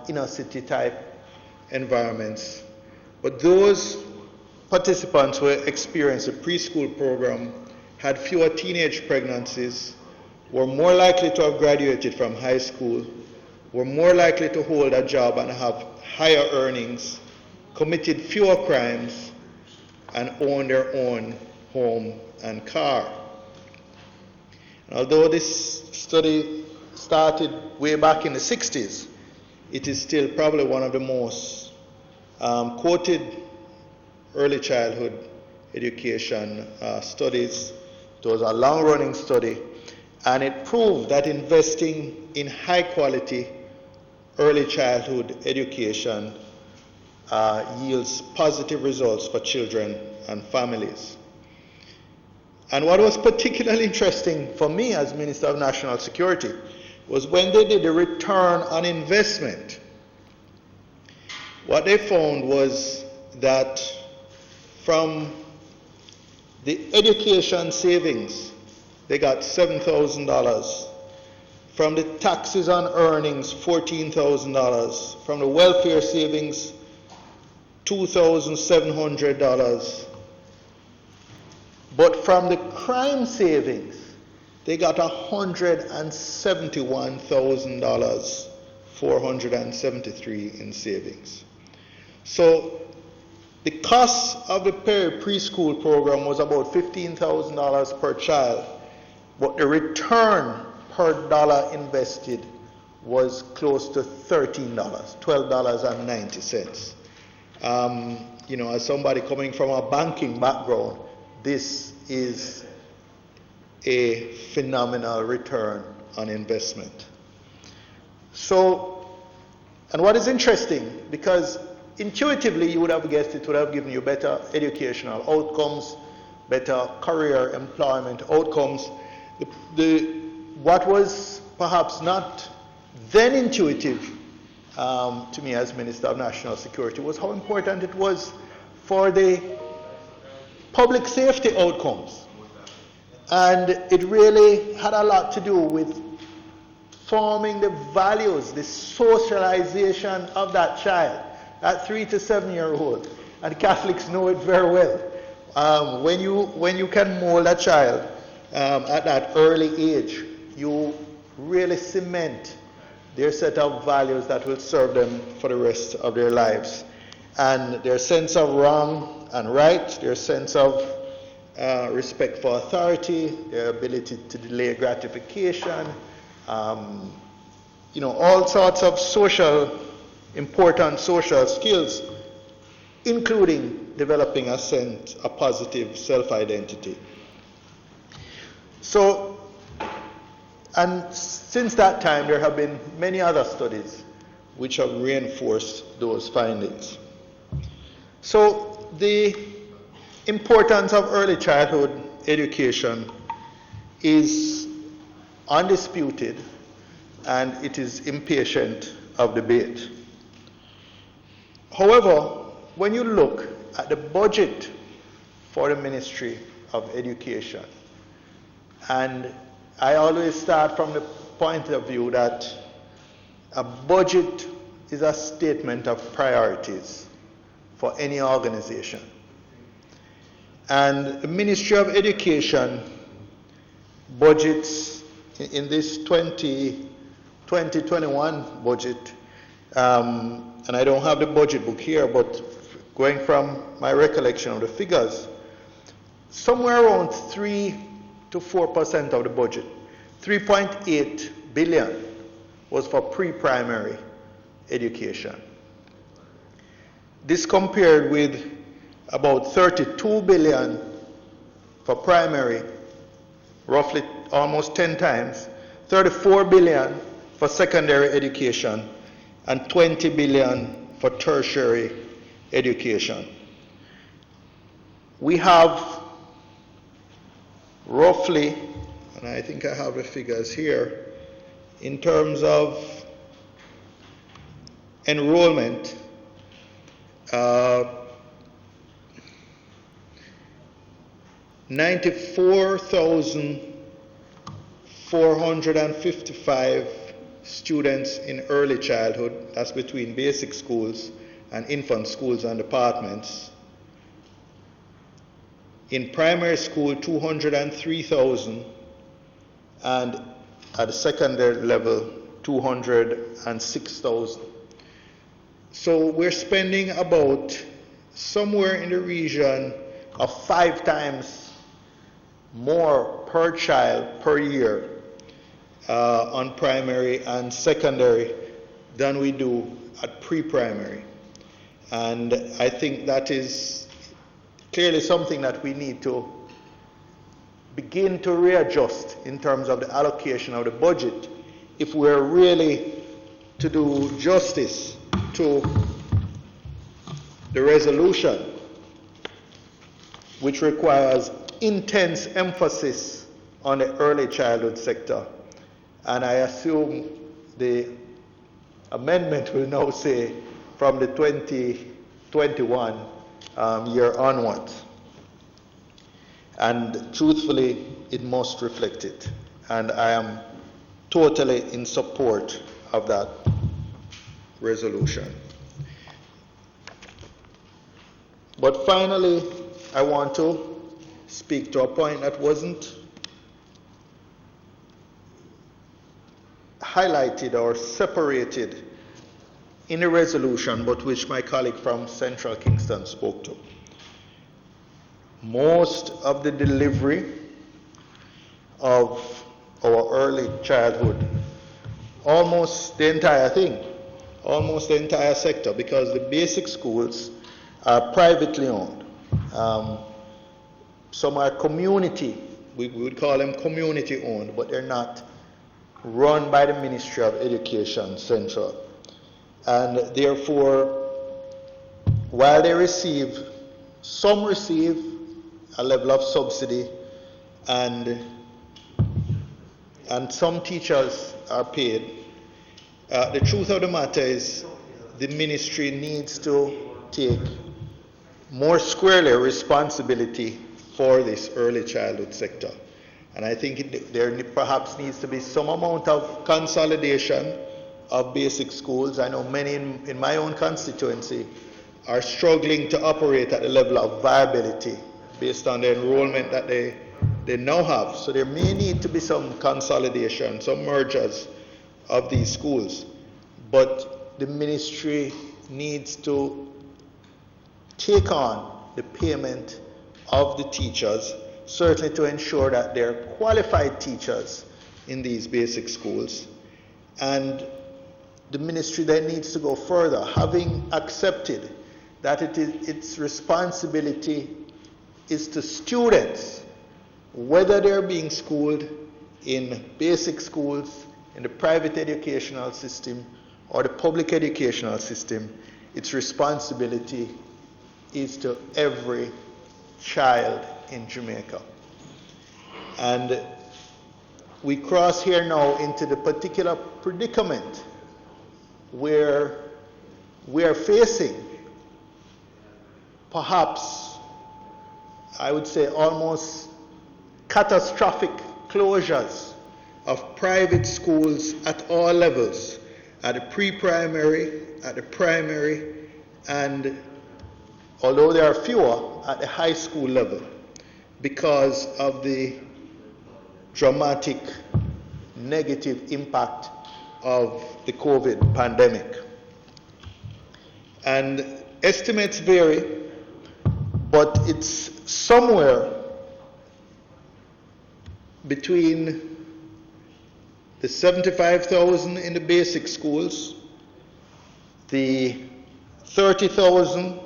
inner city type environments. But those participants who experienced the preschool program had fewer teenage pregnancies, were more likely to have graduated from high school, were more likely to hold a job and have higher earnings, committed fewer crimes, and owned their own home and car. And although this study started way back in the 60s, it is still probably one of the most quoted early childhood education studies. It was a long-running study, and it proved that investing in high-quality early childhood education yields positive results for children and families. And what was particularly interesting for me as Minister of National Security was when they did the return on investment. What they found was that from the education savings, they got $7,000. From the taxes on earnings, $14,000. From the welfare savings, $2,700. But from the crime savings, they got $171,000, 473 in savings. So the cost of the preschool program was about $15,000 per child, but the return per dollar invested was close to $13, $12.90. As somebody coming from a banking background, this is a phenomenal return on investment. So, and what is interesting, because intuitively you would have guessed it would have given you better educational outcomes, better career employment outcomes. What was perhaps not then intuitive to me as Minister of National Security was how important it was for the public safety outcomes. And it really had a lot to do with forming the values, the socialization of that child, that 3 to 7 year old. And Catholics know it very well. When you can mold a child at that early age, you really cement their set of values that will serve them for the rest of their lives. And their sense of wrong and right, their sense of respect for authority, their ability to delay gratification, all sorts of important social skills, including developing a positive self-identity. So, and since that time, there have been many other studies which have reinforced those findings. So, the importance of early childhood education is undisputed, and it is impatient of debate. However, when you look at the budget for the Ministry of Education, and I always start from the point of view that a budget is a statement of priorities for any organization. And the Ministry of Education budgets in this 2021 budget, and I don't have the budget book here, but going from my recollection of the figures, somewhere around 3 to 4% of the budget, 3.8 billion, was for pre-primary education. This compared with about 32 billion for primary, roughly almost 10 times, 34 billion for secondary education, and 20 billion for tertiary education. We have roughly, and I think I have the figures here, in terms of enrollment, 94,455 students in early childhood, that's between basic schools and infant schools and departments. In primary school, 203,000, and at the secondary level, 206,000. So we're spending about somewhere in the region of 5 times more per child per year on primary and secondary than we do at pre-primary. And I think that is clearly something that we need to begin to readjust in terms of the allocation of the budget if we're really to do justice to the resolution, which requires intense emphasis on the early childhood sector. And I assume the amendment will now say from the 2021 year onwards. And truthfully, it must reflect it. And I am totally in support of that resolution. But finally, I want to speak to a point that wasn't highlighted or separated in the resolution, but which my colleague from Central Kingston spoke to. Most of the delivery of our early childhood, almost the entire thing, almost the entire sector, because the basic schools are privately owned. Some are community, we would call them community owned, but they're not run by the Ministry of Education Central. And therefore, while they receive, some receive a level of subsidy, and some teachers are paid. The truth of the matter is the ministry needs to take more squarely responsibility for this early childhood sector. And I think there perhaps needs to be some amount of consolidation of basic schools. I know many in my own constituency are struggling to operate at the level of viability based on the enrollment that they now have. So there may need to be some consolidation, some mergers of these schools. But the ministry needs to take on the payment of the teachers, certainly to ensure that they're qualified teachers in these basic schools. And the ministry then needs to go further, having accepted that its responsibility is to students, whether they're being schooled in basic schools, in the private educational system, or the public educational system. Its responsibility is to every child in Jamaica. And we cross here now into the particular predicament where we are facing perhaps, I would say, almost catastrophic closures of private schools at all levels, at the pre-primary, at the primary, and although there are fewer, at the high school level, because of the dramatic negative impact of the COVID pandemic. And estimates vary, but it's somewhere between the 75,000 in the basic schools, the 30,000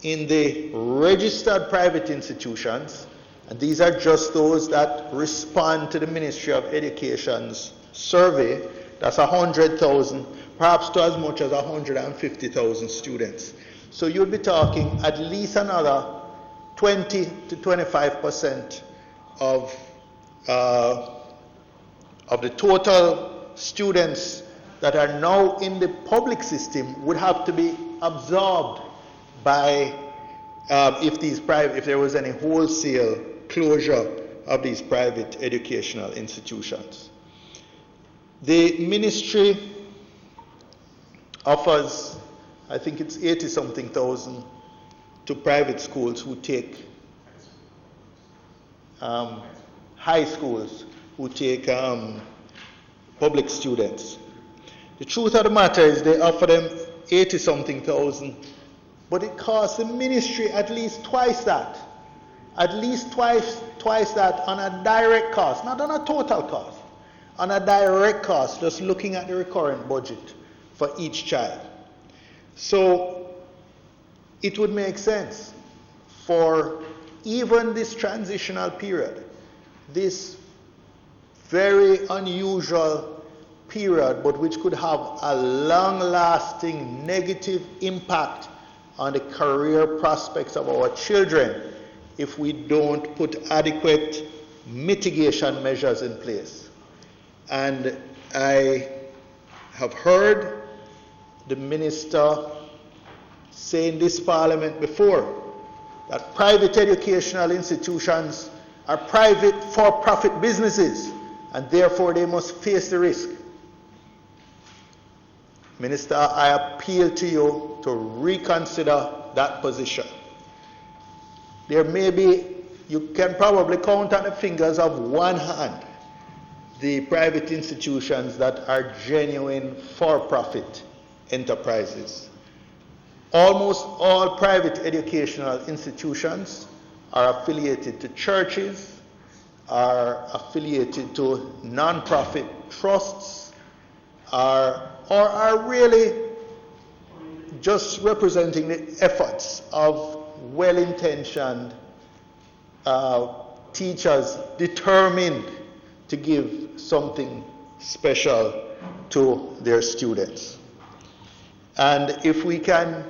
in the registered private institutions, and these are just those that respond to the Ministry of Education's survey. That's 100,000, perhaps to as much as 150,000 students. So you'll be talking at least another 20 to 25% of the total students that are now in the public system would have to be absorbed by if there was any wholesale closure of these private educational institutions. The ministry offers, I think it's 80-something thousand to private schools who take high schools who take public students. The truth of the matter is they offer them 80-something thousand, but it costs the ministry at least twice that. At least twice that on a direct cost, not on a total cost, on a direct cost, just looking at the recurrent budget for each child. So it would make sense for even this transitional period, this very unusual period, but which could have a long-lasting negative impact on the career prospects of our children if we don't put adequate mitigation measures in place. And I have heard the minister say in this parliament before that private educational institutions are private for-profit businesses and therefore they must face the risk. Minister, I appeal to you to reconsider that position. There may be, you can probably count on the fingers of one hand the private institutions that are genuine for-profit enterprises. Almost all private educational institutions are affiliated to churches, are affiliated to non-profit trusts, or are really just representing the efforts of well-intentioned teachers determined to give something special to their students. And if we can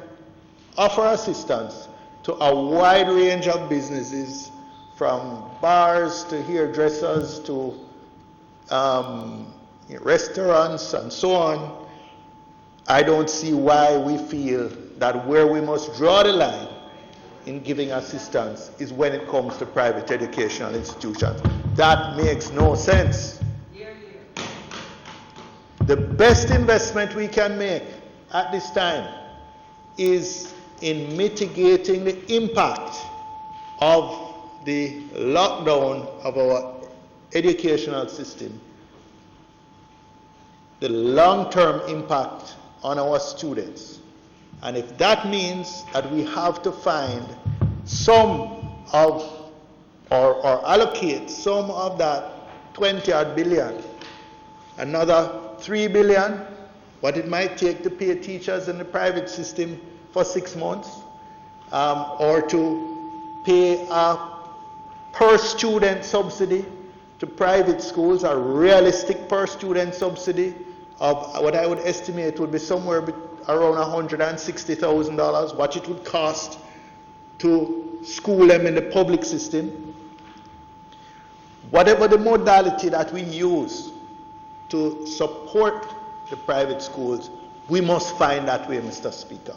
offer assistance to a wide range of businesses, from bars to hairdressers to restaurants and so on, I don't see why we feel that where we must draw the line in giving assistance is when it comes to private educational institutions. That makes no sense. The best investment we can make at this time is in mitigating the impact of the lockdown of our educational system, the long-term impact on our students. And if that means that we have to find some of or allocate some of that 20 odd billion another $3 billion, what it might take to pay teachers in the private system for 6 months, or to pay a per student subsidy to private schools, a realistic per student subsidy of what I would estimate would be somewhere around $160,000, what it would cost to school them in the public system. Whatever the modality that we use to support the private schools, we must find that way, Mr. Speaker.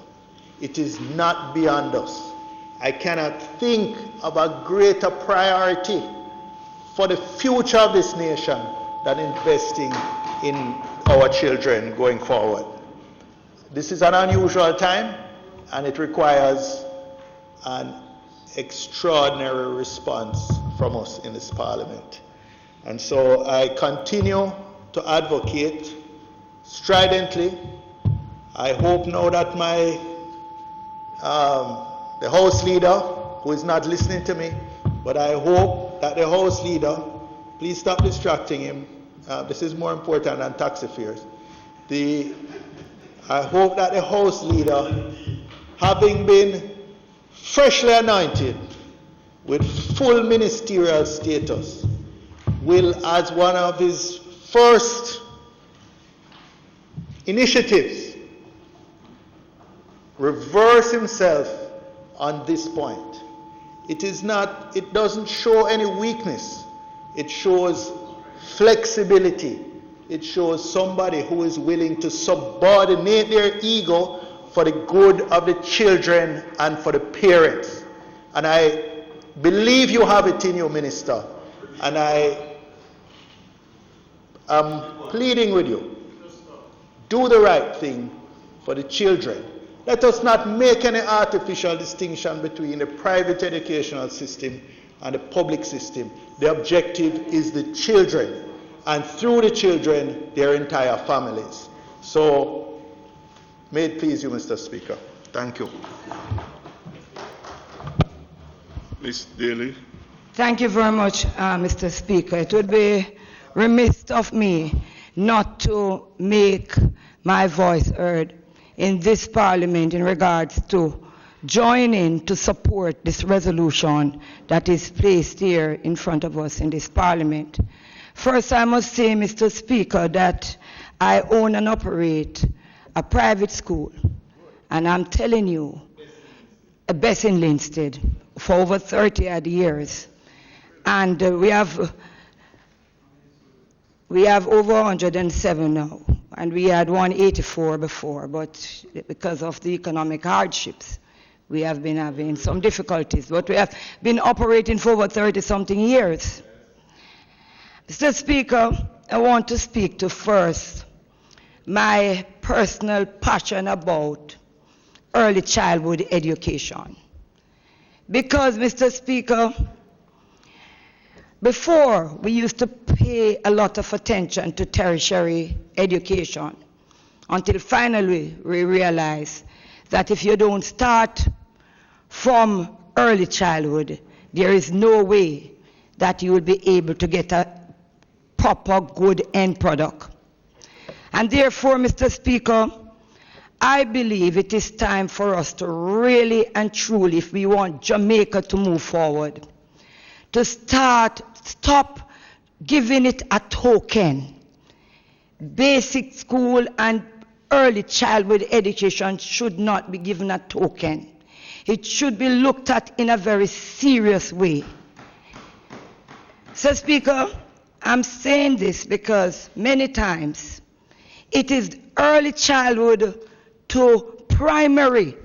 It is not beyond us. I cannot think of a greater priority for the future of this nation than investing in our children going forward. This is an unusual time, and it requires an extraordinary response from us in this Parliament. And so I continue to advocate stridently. I hope now that the House Leader, who is not listening to me, but I hope that the House Leader, please stop distracting him. This is more important than taxi fares. I hope that the House Leader, having been freshly anointed with full ministerial status, will, as one of his first initiatives, reverse himself on this point. It doesn't show any weakness. It shows flexibility. It shows somebody who is willing to subordinate their ego for the good of the children and for the parents. And I believe you have it in you, Minister. And I am pleading with you. Do the right thing for the children. Let us not make any artificial distinction between the private educational system and the public system. The objective is the children, and through the children, their entire families. So, may it please you, Mr. Speaker. Thank you. Ms. Daly. Thank you very much, Mr. Speaker. It would be remiss of me not to make my voice heard in this Parliament in regards to joining to support this resolution that is placed here in front of us in this Parliament. First, I must say, Mr. Speaker, that I own and operate a private school, and I'm telling you, a best in Linstead, for over 30 odd years. And we have over 107 now, and we had 184 before, but because of the economic hardships, we have been having some difficulties, but we have been operating for over 30-something years. Mr. Speaker, I want to speak to first my personal passion about early childhood education. Because, Mr. Speaker, before we used to pay a lot of attention to tertiary education until finally we realized that if you don't start from early childhood, there is no way that you will be able to get a proper good end product. And therefore, Mr. Speaker, I believe it is time for us to really and truly, if we want Jamaica to move forward, to stop giving it a token. Basic school and early childhood education should not be given a token. It should be looked at in a very serious way. So, Speaker, I'm saying this because many times it is early childhood to primary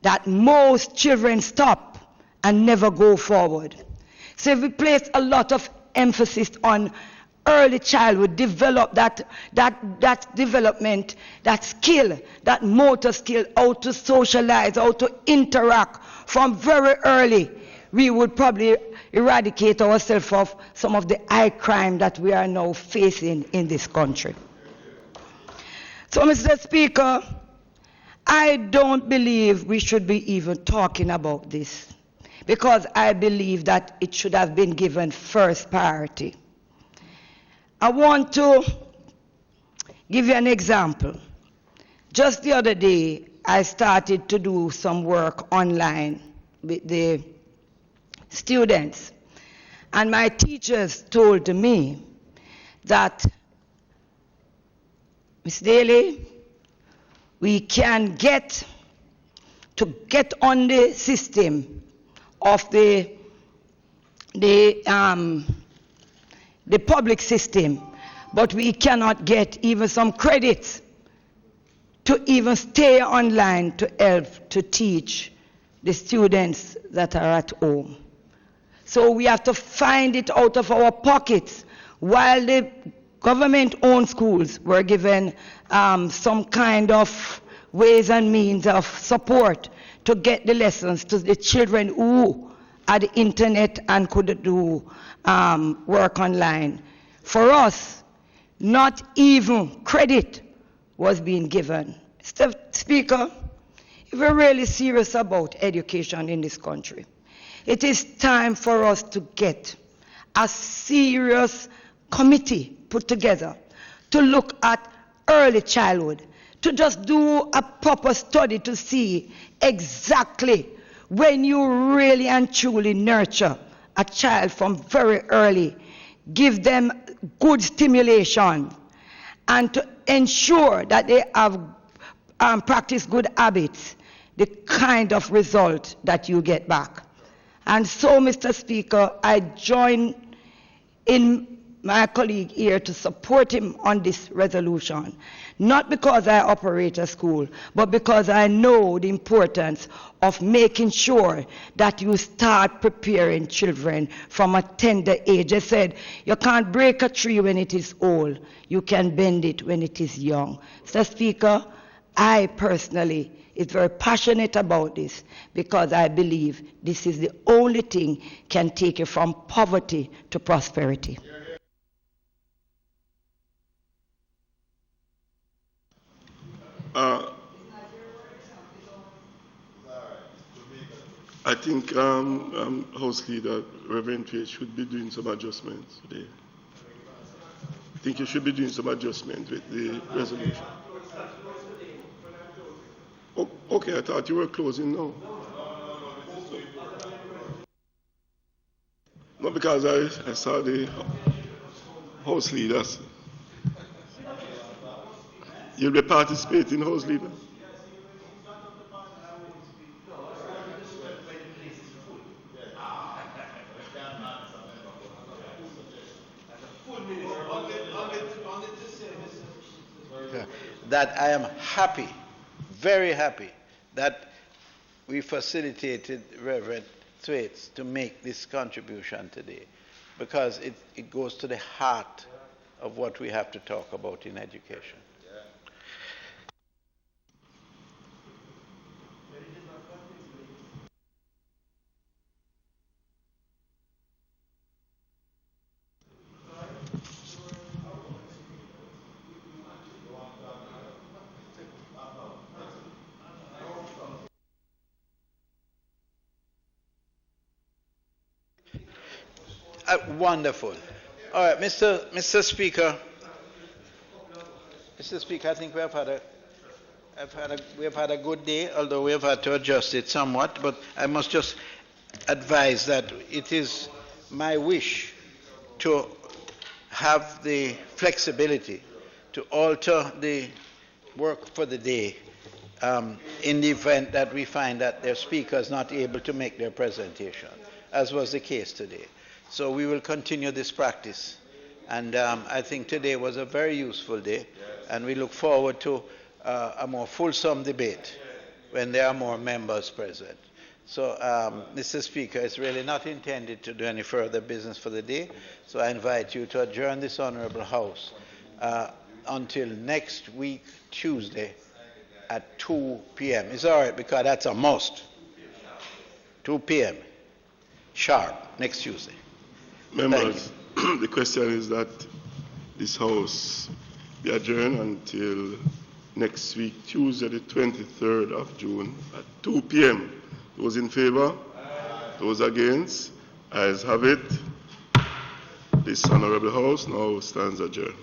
that most children stop and never go forward. So if we place a lot of emphasis on early childhood, develop that development, that skill, that motor skill, how to socialize, how to interact from very early, we would probably eradicate ourselves of some of the high crime that we are now facing in this country. So, Mr. Speaker, I don't believe we should be even talking about this, because I believe that it should have been given first priority. I want to give you an example. Just the other day, I started to do some work online with the students. And my teachers told me that, Ms. Daly, we can get on the system of the public system, but we cannot get even some credits to even stay online to help to teach the students that are at home. So we have to find it out of our pockets. While the government-owned schools were given some kind of ways and means of support to get the lessons to the children who had the internet and could do work online. For us, not even credit was being given. Mr. Speaker, if we're really serious about education in this country, it is time for us to get a serious committee put together to look at early childhood, to just do a proper study to see exactly when you really and truly nurture a child from very early, give them good stimulation, and to ensure that they have practiced good habits, the kind of result that you get back. And so, Mr. Speaker, I join in my colleague here to support him on this resolution, not because I operate a school, but because I know the importance of making sure that you start preparing children from a tender age. I said, you can't break a tree when it is old. You can bend it when it is young. Mr. Speaker, I personally is very passionate about this because I believe this is the only thing can take you from poverty to prosperity. I think House Leader Reverend Page should be doing some adjustments today. I think you should be doing some adjustments with the resolution. Oh, okay, I thought you were closing now. No, because I saw the House Leaders. You'll be participating, House Leader? That I am happy, very happy, that we facilitated Reverend Thwaites to make this contribution today, because it goes to the heart of what we have to talk about in education. Wonderful. All right, Mr. Speaker. Mr. Speaker, I think we have had a good day, although we have had to adjust it somewhat. But I must just advise that it is my wish to have the flexibility to alter the work for the day in the event that we find that their speaker is not able to make their presentation, as was the case today. So we will continue this practice. And I think today was a very useful day, and we look forward to a more fulsome debate when there are more members present. So, Mr. Speaker, it's really not intended to do any further business for the day, so I invite you to adjourn this Honorable House until next week, Tuesday, at 2 p.m. It's all right, because that's a must. 2 p.m. sharp, next Tuesday. Members, the question is that this House be adjourned until next week, Tuesday, the 23rd of June, at 2 p.m. Those in favor? Those against? Ayes have it. This honorable house now stands adjourned.